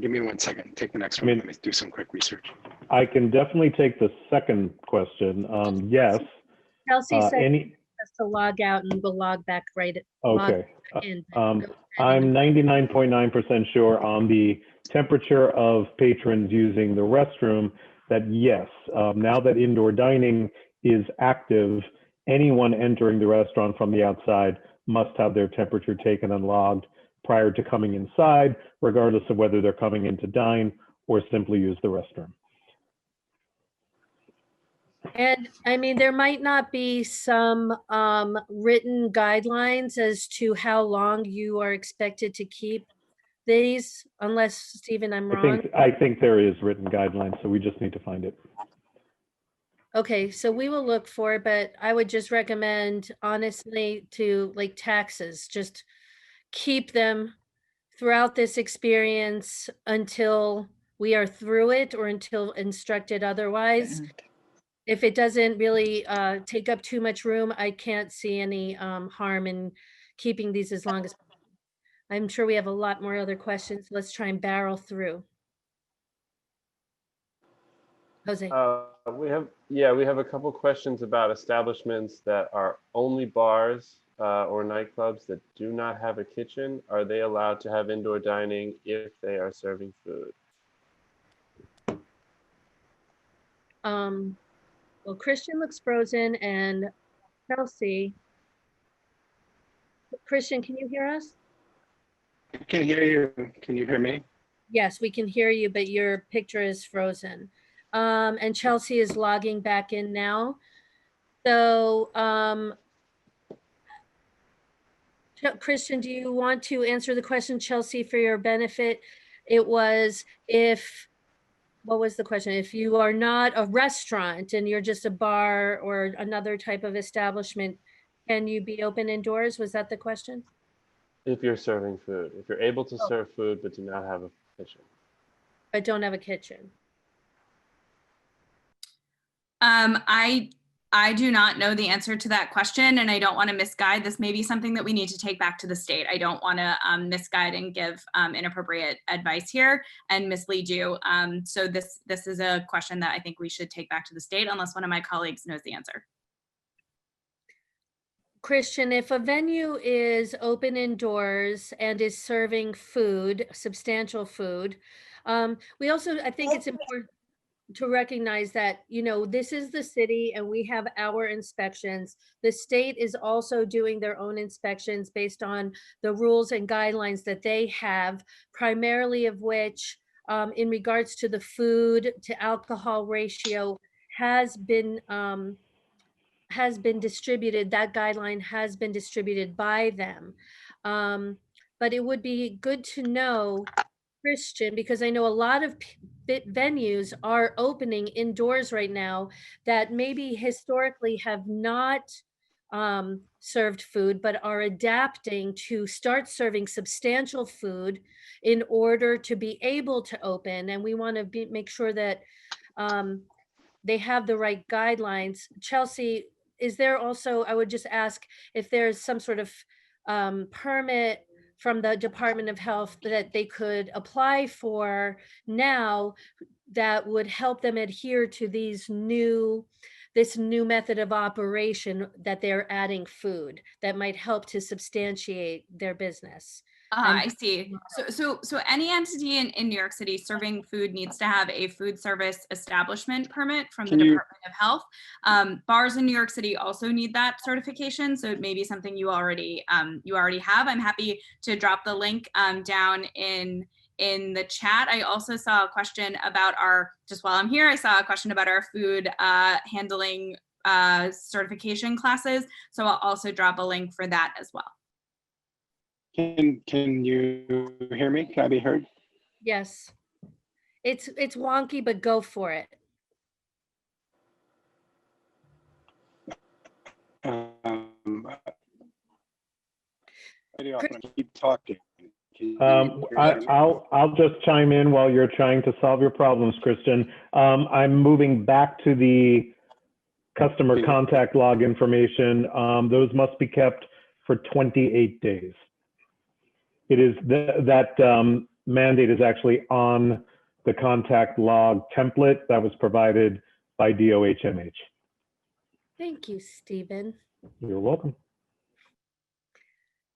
Give me 1 second. Take the next one. Let me do some quick research. I can definitely take the second question. Yes. Chelsea said she has to log out and we'll log back right at. Okay. I'm 99.9% sure on the temperature of patrons using the restroom that yes, now that indoor dining is active, anyone entering the restaurant from the outside must have their temperature taken and logged prior to coming inside, regardless of whether they're coming in to dine or simply use the restroom. And I mean, there might not be some written guidelines as to how long you are expected to keep these, unless, Stephen, I'm wrong. I think there is written guidelines, so we just need to find it. Okay, so we will look for it, but I would just recommend, honestly, to like taxes, just keep them throughout this experience until we are through it or until instructed otherwise. If it doesn't really take up too much room, I can't see any harm in keeping these as long as possible. I'm sure we have a lot more other questions. Let's try and barrel through. Jose. We have a couple questions about establishments that are only bars or nightclubs that do not have a kitchen, are they allowed to have indoor dining if they are serving food? Well, Christian looks frozen and Chelsea. Christian, can you hear us? I can hear you. Can you hear me? Yes, we can hear you, but your picture is frozen. And Chelsea is logging back in now. So, Christian, do you want to answer the question, Chelsea, for your benefit? It was what was the question? If you are not a restaurant and you're just a bar or another type of establishment, can you be open indoors? Was that the question? If you're serving food, if you're able to serve food but do not have a kitchen. I don't have a kitchen. I do not know the answer to that question, and I don't want to misguide. This may be something that we need to take back to the state. I don't want to misguide and give inappropriate advice here and mislead you. So this is a question that I think we should take back to the state unless one of my colleagues knows the answer. Christian, if a venue is open indoors and is serving food, substantial food, we also, I think it's important to recognize that, you know, this is the city and we have our inspections. The state is also doing their own inspections based on the rules and guidelines that they have, primarily of which, in regards to the food to alcohol ratio has been distributed. That guideline has been distributed by them. But it would be good to know, Christian, because I know a lot of venues are opening indoors right now that maybe historically have not served food, but are adapting to start serving substantial food in order to be able to open. And we want to make sure that they have the right guidelines. Chelsea, is there also, I would just ask if there's some sort of permit from the Department of Health that they could apply for now that would help them adhere to this new method of operation that they're adding food that might help to substantiate their business. I see. So any entity in New York City serving food needs to have a food service establishment permit from the Department of Health. Bars in New York City also need that certification. So it may be something you already have. I'm happy to drop the link down in the chat. I also saw a question about just while I'm here, I saw a question about our food handling certification classes. So I'll also drop a link for that as well. Can you hear me? Can I be heard? Yes. It's wonky, but go for it. Keep talking. I'll just chime in while you're trying to solve your problems, Christian. I'm moving back to the customer contact log information. Those must be kept for 28 days. It is that mandate is actually on the contact log template that was provided by DOHMH. Thank you, Stephen. You're welcome.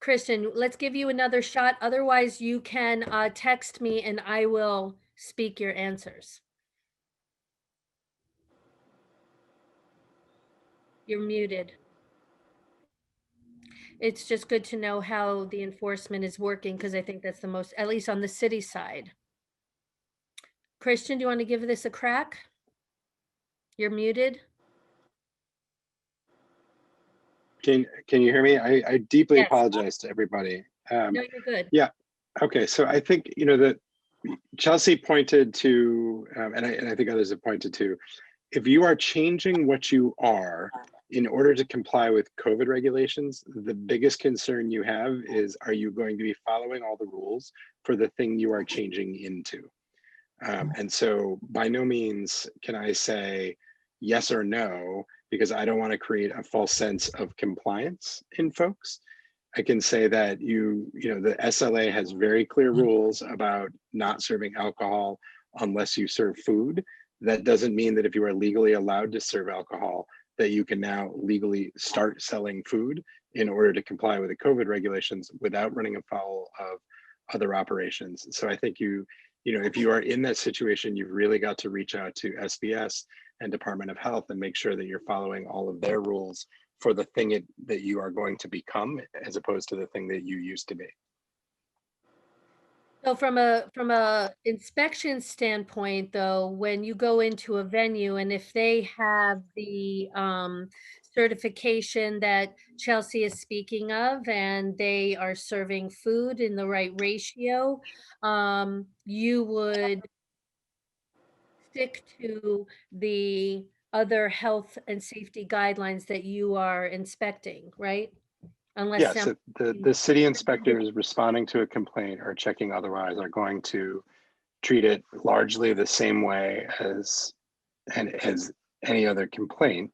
Christian, let's give you another shot. Otherwise, you can text me and I will speak your answers. You're muted. It's just good to know how the enforcement is working because I think that's the most, at least on the city side. Christian, do you want to give this a crack? You're muted. Can you hear me? I deeply apologize to everybody. No, you're good. Yeah. Okay. So I think, you know, that Chelsea pointed to, and I think others have pointed to, if you are changing what you are in order to comply with COVID regulations, the biggest concern you have is, are you going to be following all the rules for the thing you are changing into? And so by no means can I say yes or no, because I don't want to create a false sense of compliance in folks. I can say that you know, the SLA has very clear rules about not serving alcohol unless you serve food. That doesn't mean that if you are legally allowed to serve alcohol, that you can now legally start selling food in order to comply with the COVID regulations without running afoul of other operations. So I think if you are in that situation, you've really got to reach out to SBS and Department of Health and make sure that you're following all of their rules for the thing that you are going to become, as opposed to the thing that you used to be. So from a inspection standpoint, though, when you go into a venue and if they have the certification that Chelsea is speaking of, and they are serving food in the right ratio, you would stick to the other health and safety guidelines that you are inspecting, right? Unless Yes, the city inspectors responding to a complaint or checking otherwise are going to treat it largely the same way as any other complaint.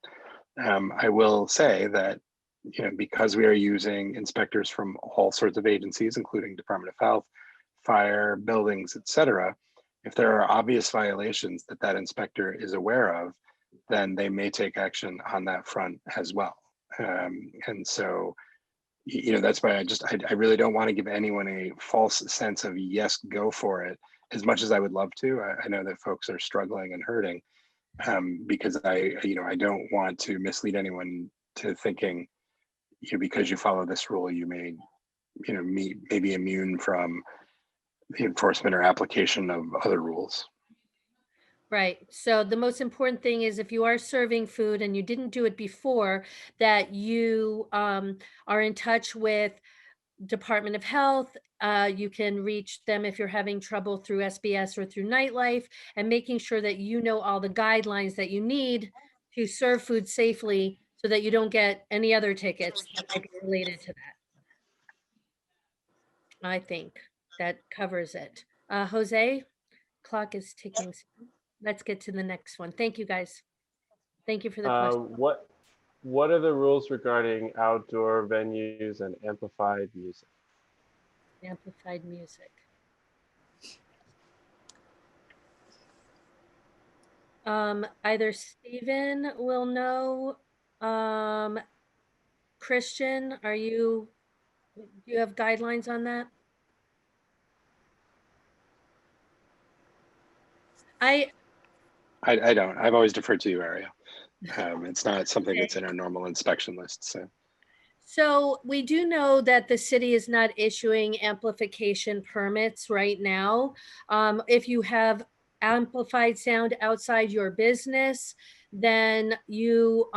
I will say that because we are using inspectors from all sorts of agencies, including Department of Health, fire, buildings, etc., if there are obvious violations that inspector is aware of, then they may take action on that front as well. And so, that's why I really don't want to give anyone a false sense of yes, go for it, as much as I would love to. I know that folks are struggling and hurting, because I don't want to mislead anyone to thinking, because you follow this rule, you may, be immune from the enforcement or application of other rules. Right. So the most important thing is if you are serving food and you didn't do it before, that you are in touch with Department of Health. You can reach them if you're having trouble through SBS or through Nightlife, and making sure that you know all the guidelines that you need to serve food safely so that you don't get any other tickets that might be related to that. I think that covers it. Jose, clock is ticking. Let's get to the next one. Thank you, guys. Thank you for the question. What are the rules regarding outdoor venues and amplified music? Amplified music. Either Stephen will know. Christian, do you have guidelines on that? I don't. I've always deferred to you, Ariel. It's not something that's in our normal inspection list. So we do know that the city is not issuing amplification permits right now. If you have amplified sound outside your business, then you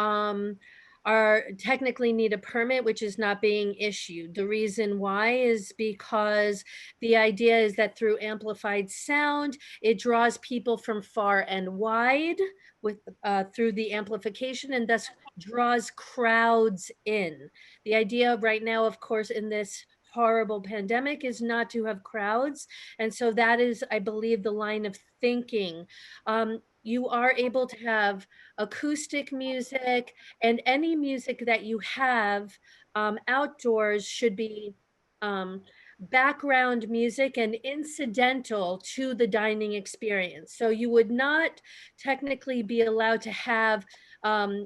are technically need a permit, which is not being issued. The reason why is because the idea is that through amplified sound, it draws people from far and wide through the amplification, and thus draws crowds in. The idea right now, of course, in this horrible pandemic is not to have crowds. And so that is, I believe, the line of thinking. You are able to have acoustic music, and any music that you have outdoors should be background music and incidental to the dining experience. So you would not technically be allowed to have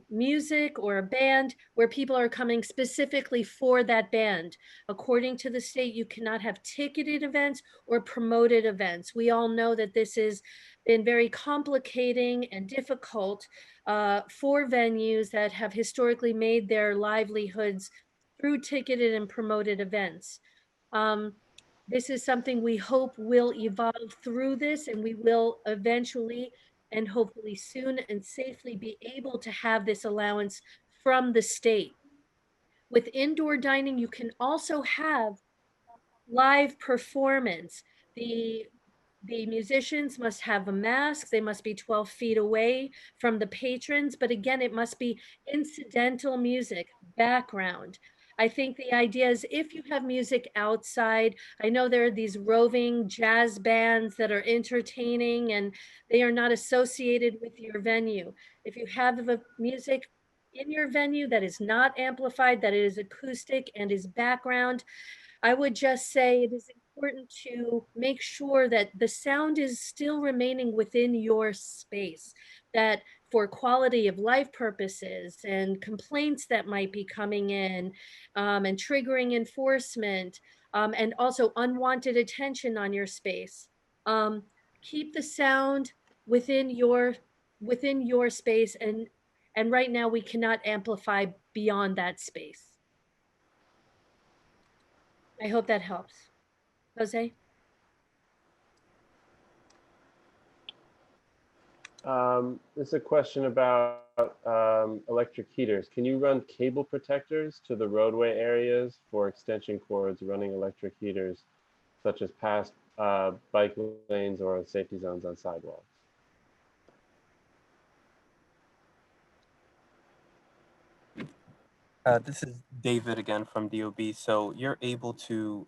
music or a band where people are coming specifically for that band. According to the state, you cannot have ticketed events or promoted events. We all know that this has been very complicating and difficult for venues that have historically made their livelihoods through ticketed and promoted events. This is something we hope will evolve through this, and we will eventually and hopefully soon and safely be able to have this allowance from the state. With indoor dining, you can also have live performance. The musicians must have a mask. They must be 12 feet away from the patrons. But again, it must be incidental music, background. I think the idea is if you have music outside, I know there are these roving jazz bands that are entertaining and they are not associated with your venue. If you have the music in your venue that is not amplified, that it is acoustic and is background, I would just say it is important to make sure that the sound is still remaining within your space, that for quality of life purposes and complaints that might be coming in, and triggering enforcement, and also unwanted attention on your space. Keep the sound within your space, and right now we cannot amplify beyond that space. I hope that helps. Jose? This is a question about electric heaters. Can you run cable protectors to the roadway areas for extension cords running electric heaters, such as past bike lanes or safety zones on sidewalks? This is David again from DOB. So you're able to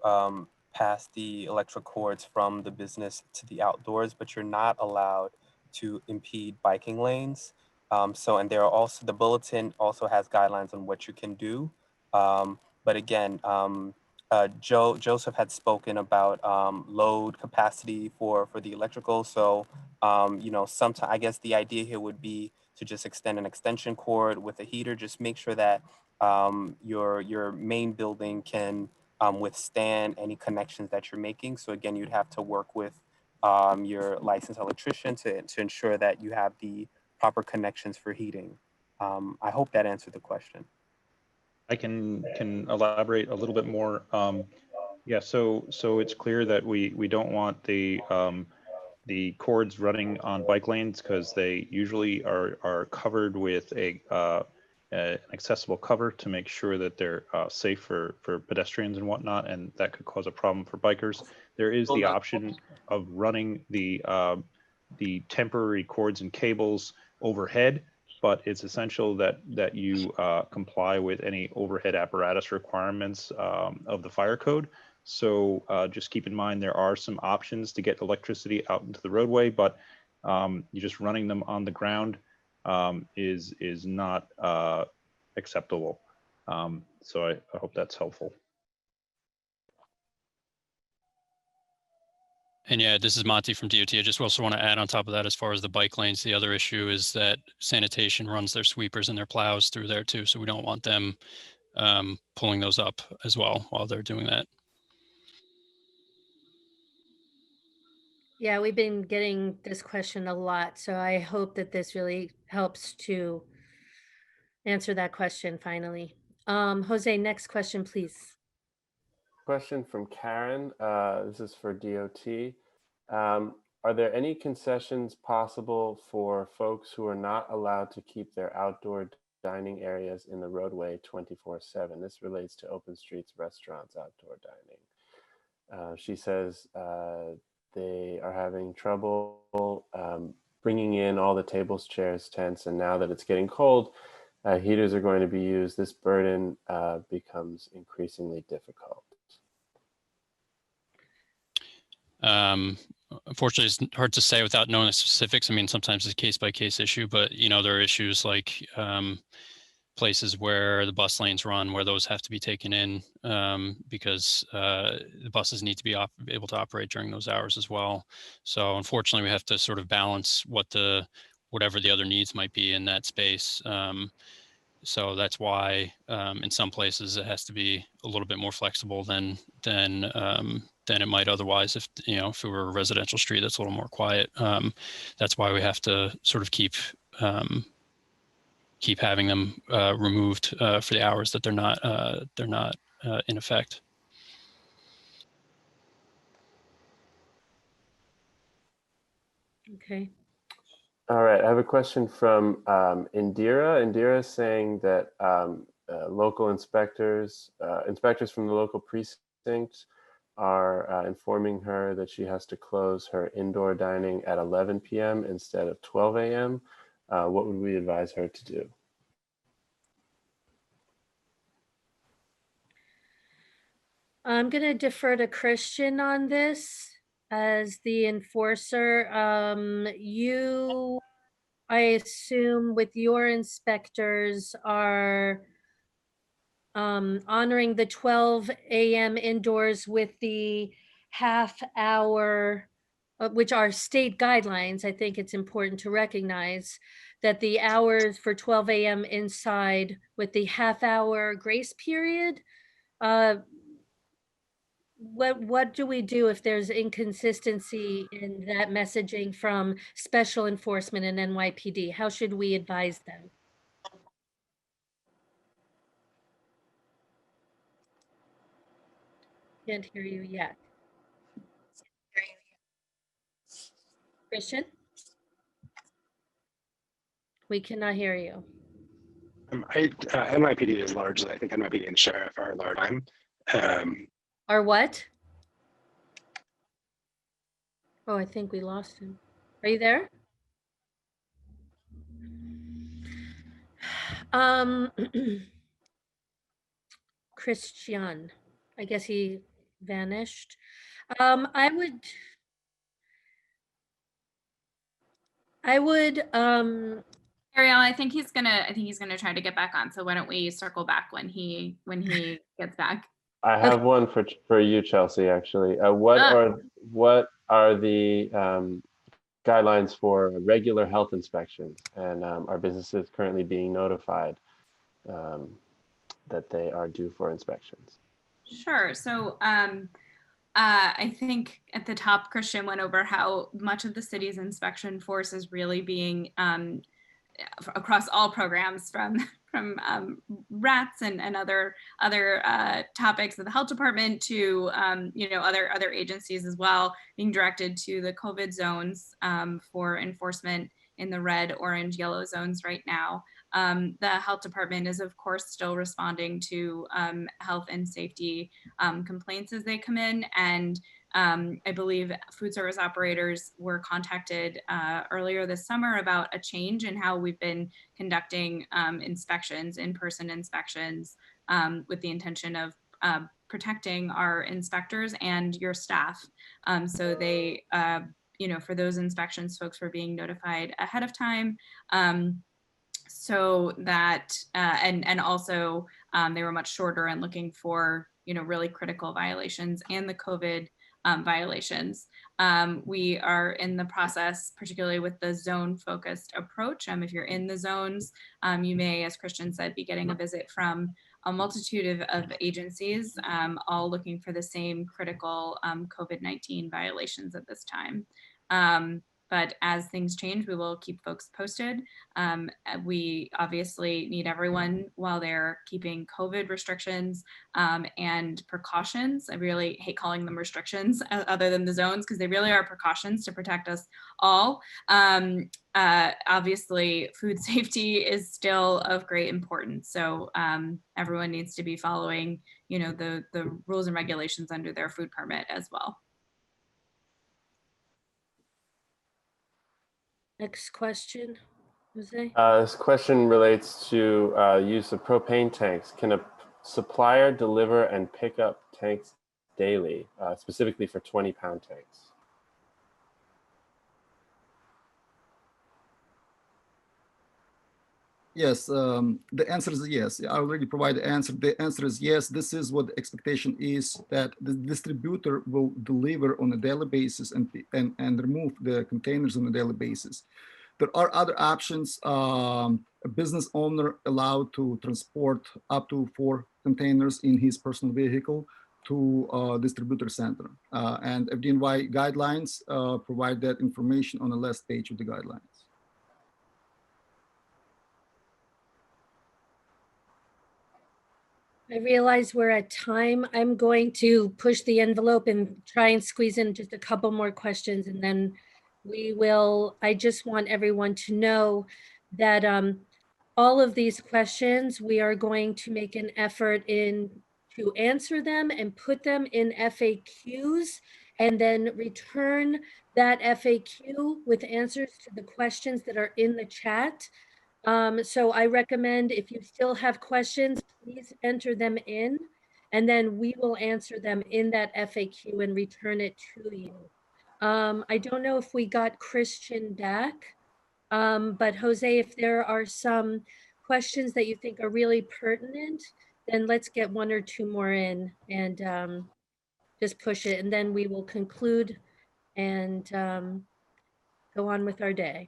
pass the electric cords from the business to the outdoors, but you're not allowed to impede biking lanes. And there are also, the bulletin also has guidelines on what you can do. But again, Joseph had spoken about load capacity for the electrical. So, sometimes I guess the idea here would be to just extend an extension cord with a heater. Just make sure that your main building can withstand any connections that you're making. So again, you'd have to work with your licensed electrician to ensure that you have the proper connections for heating. I hope that answered the question. I can elaborate a little bit more. Yeah, so it's clear that we don't want the cords running on bike lanes because they usually are covered with an accessible cover to make sure that they're safe for pedestrians and whatnot, and that could cause a problem for bikers. There is the option of running the temporary cords and cables overhead, but it's essential that you comply with any overhead apparatus requirements of the fire code. So just keep in mind there are some options to get electricity out into the roadway, but you just running them on the ground is not acceptable. So I hope that's helpful. And yeah, this is Monty from DOT. I just also want to add on top of that, as far as the bike lanes, the other issue is that sanitation runs their sweepers and their plows through there too. So we don't want them pulling those up as well while they're doing that. Yeah, we've been getting this question a lot, so I hope that this really helps to answer that question finally. Jose, next question, please. Question from Karen. This is for DOT. Are there any concessions possible for folks who are not allowed to keep their outdoor dining areas in the roadway 24/7? This relates to open streets, restaurants, outdoor dining. She says they are having trouble bringing in all the tables, chairs, tents, and now that it's getting cold, heaters are going to be used. This burden becomes increasingly difficult. Unfortunately, it's hard to say without knowing the specifics. I mean, sometimes it's a case-by-case issue, but there are issues like places where the bus lanes run, where those have to be taken in because the buses need to be able to operate during those hours as well. So unfortunately, we have to sort of balance whatever the other needs might be in that space. So that's why in some places it has to be a little bit more flexible than it might otherwise if it were a residential street that's a little more quiet. That's why we have to sort of keep having them removed for the hours that they're not in effect. Okay. All right, I have a question from Indira. Indira is saying that local inspectors from the local precinct are informing her that she has to close her indoor dining at 11 p.m. instead of 12 a.m. What would we advise her to do? I'm going to defer to Christian on this as the enforcer. You, I assume, with your inspectors are honoring the 12 a.m. indoors with the half hour, which are state guidelines. I think it's important to recognize that the hours for 12 a.m. inside with the half-hour grace period, what do we do if there's inconsistency in that messaging from special enforcement and NYPD? How should we advise them? Can't hear you yet. Christian? We cannot hear you. NYPD is largely, I think NYPD and sheriff are large. Or what? Oh, I think we lost him. Are you there? Christian, I guess he vanished. I would, Ariel, I think he's gonna try to get back on. So why don't we circle back when he gets back? I have one for you, Chelsea, actually. What are the guidelines for regular health inspections, and are businesses currently being notified that they are due for inspections? Sure. So I think at the top, Christian went over how much of the city's inspection force is really being across all programs, from rats and other topics of the health department to other agencies as well, being directed to the COVID zones for enforcement in the red, orange, yellow zones right now. The health department is, of course, still responding to health and safety complaints as they come in. And I believe food service operators were contacted earlier this summer about a change in how we've been conducting inspections, in-person inspections, with the intention of protecting our inspectors and your staff. So they, for those inspections, folks were being notified ahead of time. So that, and also they were much shorter and looking for, really critical violations and the COVID violations. We are in the process, particularly with the zone focused approach. If you're in the zones, you may, as Christian said, be getting a visit from a multitude of agencies, all looking for the same critical COVID-19 violations at this time. But as things change, we will keep folks posted. We obviously need everyone while they're keeping COVID restrictions and precautions. I really hate calling them restrictions other than the zones, because they really are precautions to protect us all. Obviously, food safety is still of great importance. So everyone needs to be following, the rules and regulations under their food permit as well. next question, Jose. This question relates to use of propane tanks. Can a supplier deliver and pick up tanks daily, specifically for 20-pound tanks? Yes, the answer is yes. I already provided the answer. The answer is yes. This is what the expectation is, that the distributor will deliver on a daily basis and remove the containers on a daily basis. There are other options. A business owner allowed to transport up to 4 containers in his personal vehicle to a distributor center. And FDNY guidelines provide that information on the last page of the guidelines. I realize we're at time. I'm going to push the envelope and try and squeeze in just a couple more questions, and then we will, I just want everyone to know that all of these questions, we are going to make an effort to answer them and put them in FAQs, and then return that FAQ with answers to the questions that are in the chat. So I recommend, if you still have questions, please enter them in, and then we will answer them in that FAQ and return it to you. I don't know if we got Christian back, but Jose, if there are some questions that you think are really pertinent, then let's get 1 or 2 more in and just push it, and then we will conclude and go on with our day.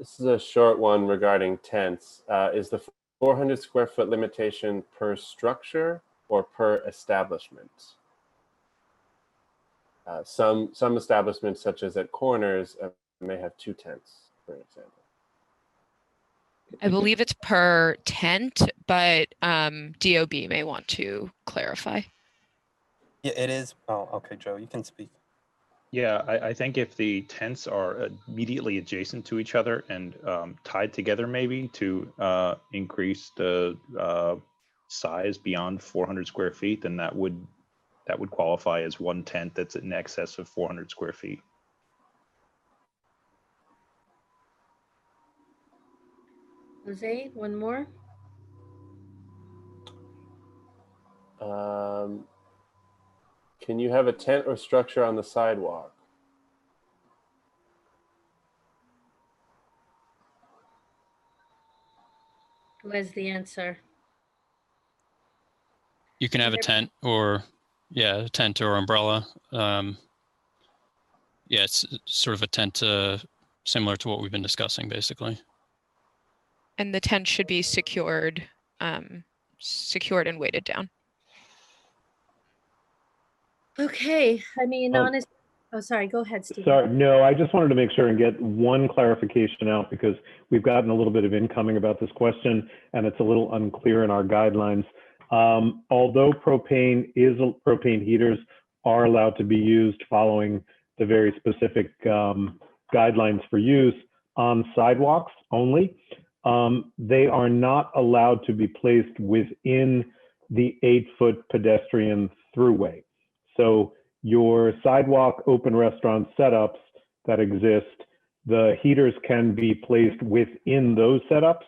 This is a short one regarding tents. Is the 400 square foot limitation per structure or per establishment? Some establishments, such as at corners, may have 2 tents, for example. I believe it's per tent, but DOB may want to clarify. Yeah, it is. Oh, okay, Joe, you can speak. Yeah, I think if the tents are immediately adjacent to each other and tied together, maybe to increase the size beyond 400 square feet, then that would qualify as one tent that's in excess of 400 square feet. Jose, one more. Can you have a tent or structure on the sidewalk? Who has the answer? You can have a tent or, yeah, a tent or umbrella. Yeah, it's sort of a tent similar to what we've been discussing, basically. And the tent should be secured, secured and weighted down. Okay, I mean, honest. Oh, sorry. Go ahead, Steve. Sorry, no, I just wanted to make sure and get one clarification out because we've gotten a little bit of incoming about this question and it's a little unclear in our guidelines. Although propane heaters are allowed to be used following the very specific guidelines for use on sidewalks only, they are not allowed to be placed within the 8-foot pedestrian throughway. So your sidewalk open restaurant setups that exist, the heaters can be placed within those setups,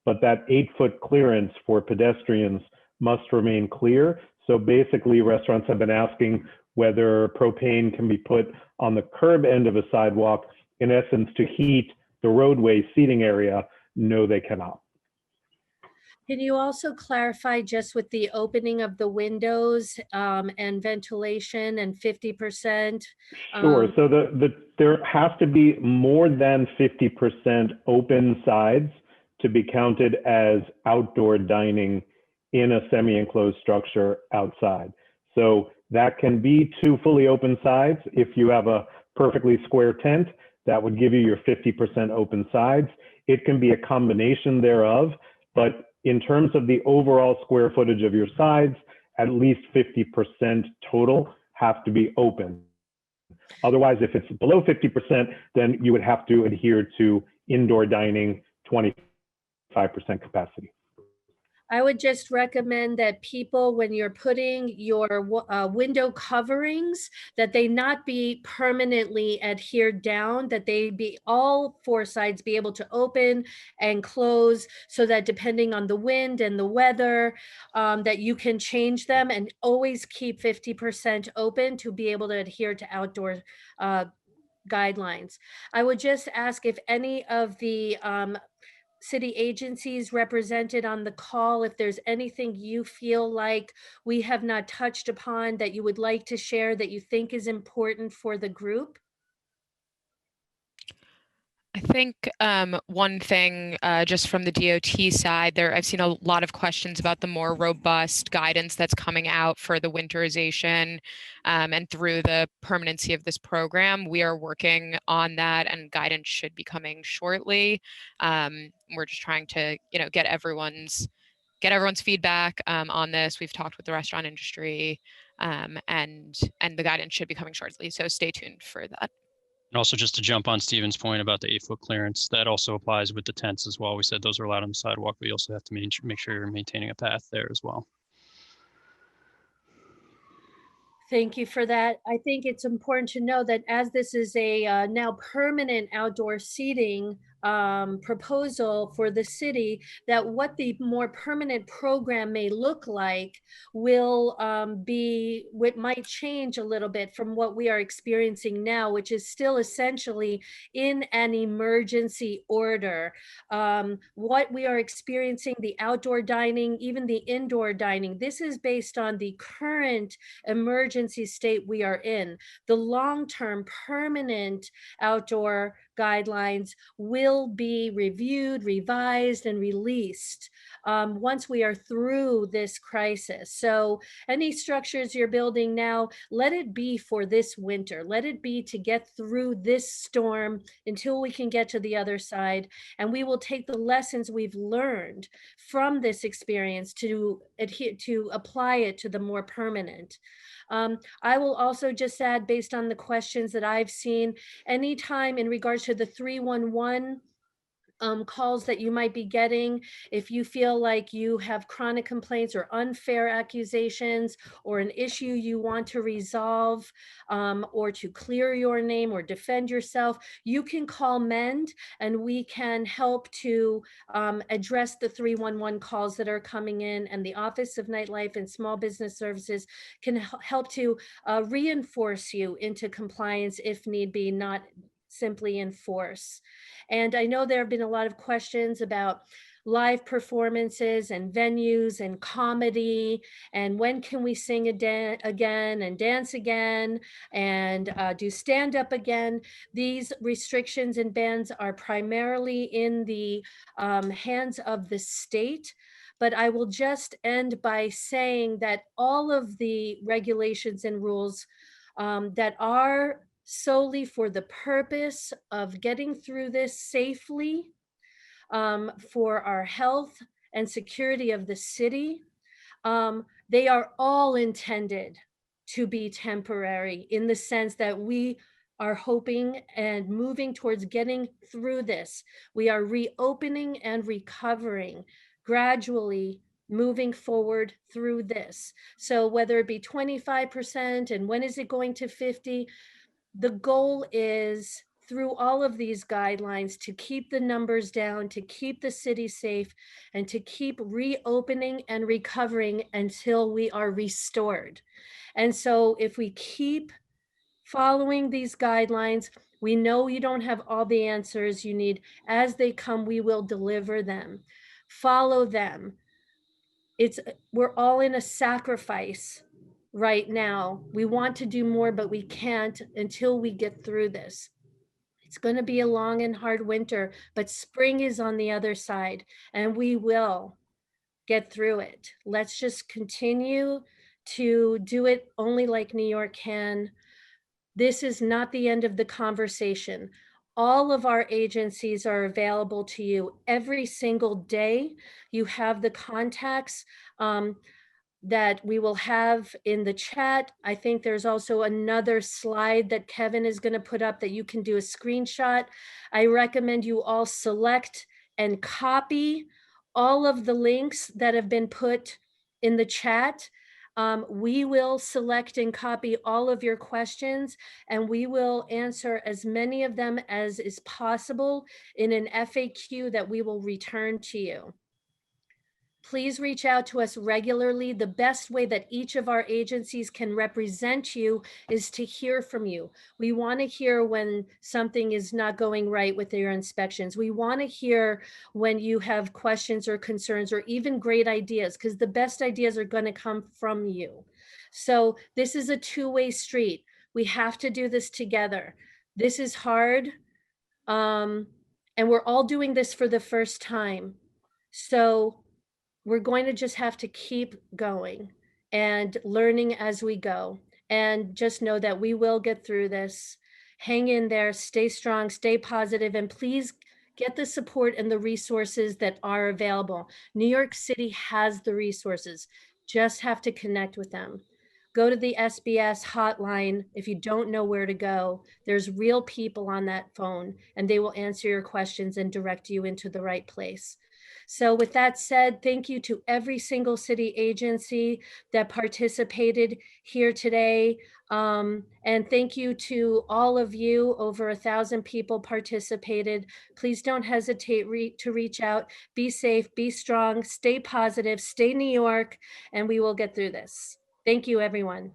but that 8-foot clearance for pedestrians must remain clear. So basically restaurants have been asking whether propane can be put on the curb end of a sidewalk, in essence, to heat the roadway seating area. No, they cannot. Can you also clarify just with the opening of the windows and ventilation and 50%? Sure. So there has to be more than 50% open sides to be counted as outdoor dining in a semi-enclosed structure outside. So that can be 2 fully open sides. If you have a perfectly square tent, that would give you your 50% open sides. It can be a combination thereof, but in terms of the overall square footage of your sides, at least 50% total have to be open. Otherwise, if it's below 50%, then you would have to adhere to indoor dining, 25% capacity. I would just recommend that people, when you're putting your window coverings, that they not be permanently adhered down, that they be all 4 sides be able to open and close so that depending on the wind and the weather, that you can change them and always keep 50% open to be able to adhere to outdoor guidelines. I would just ask if any of the city agencies represented on the call, if there's anything you feel like we have not touched upon that you would like to share that you think is important for the group. I think one thing just from the DOT side there, I've seen a lot of questions about the more robust guidance that's coming out for the winterization and through the permanency of this program. We are working on that and guidance should be coming shortly. We're just trying to, get everyone's feedback on this. We've talked with the restaurant industry and the guidance should be coming shortly. So stay tuned for that. And also just to jump on Steven's point about the 8-foot clearance, that also applies with the tents as well. We said those are allowed on the sidewalk, but you also have to make sure you're maintaining a path there as well. Thank you for that. I think it's important to know that as this is a now permanent outdoor seating proposal for the city, that what the more permanent program may look like will might change a little bit from what we are experiencing now, which is still essentially in an emergency order. What we are experiencing, the outdoor dining, even the indoor dining, this is based on the current emergency state we are in. The long-term permanent outdoor guidelines will will be reviewed, revised, and released once we are through this crisis. So any structures you're building now, let it be for this winter. Let it be to get through this storm until we can get to the other side. And we will take the lessons we've learned from this experience to adhere, to apply it to the more permanent. I will also just add, based on the questions that I've seen, anytime in regards to the 311 calls that you might be getting, if you feel like you have chronic complaints or unfair accusations or an issue you want to resolve or to clear your name or defend yourself, you can call MEND and we can help to address the 311 calls that are coming in, and the Office of Nightlife and Small Business Services can help to reinforce you into compliance if need be, not simply enforce. And I know there have been a lot of questions about live performances and venues and comedy, and when can we sing again and dance again and do stand up again. These restrictions and bans are primarily in the hands of the state. But I will just end by saying that all of the regulations and rules that are solely for the purpose of getting through this safely for our health and security of the city, they are all intended to be temporary, in the sense that we are hoping and moving towards getting through this. We are reopening and recovering gradually, moving forward through this. So whether it be 25% and when is it going to 50, the goal is, through all of these guidelines, to keep the numbers down, to keep the city safe, and to keep reopening and recovering until we are restored. And so if we keep following these guidelines, we know you don't have all the answers you need. As they come, we will deliver them. Follow them. We're all in a sacrifice right now. We want to do more, but we can't until we get through this. It's going to be a long and hard winter, but spring is on the other side, and we will get through it. Let's just continue to do it only like New York can. This is not the end of the conversation. All of our agencies are available to you every single day. You have the contacts that we will have in the chat. I think there's also another slide that Kevin is going to put up that you can do a screenshot. I recommend you all select and copy all of the links that have been put in the chat. We will select and copy all of your questions, and we will answer as many of them as is possible in an FAQ that we will return to you. Please reach out to us regularly. The best way that each of our agencies can represent you is to hear from you. We want to hear when something is not going right with your inspections. We want to hear when you have questions or concerns or even great ideas, because the best ideas are going to come from you. So this is a two-way street. We have to do this together. This is hard, and we're all doing this for the first time. So we're going to just have to keep going and learning as we go. And just know that we will get through this. Hang in there, stay strong, stay positive, and please get the support and the resources that are available. New York City has the resources, just have to connect with them. Go to the SBS hotline if you don't know where to go. There's real people on that phone, and they will answer your questions and direct you into the right place. So with that said, thank you to every single city agency that participated here today. And thank you to all of you. Over 1,000 people participated. Please don't hesitate to reach out. Be safe, be strong, stay positive, stay New York, and we will get through this. Thank you, everyone.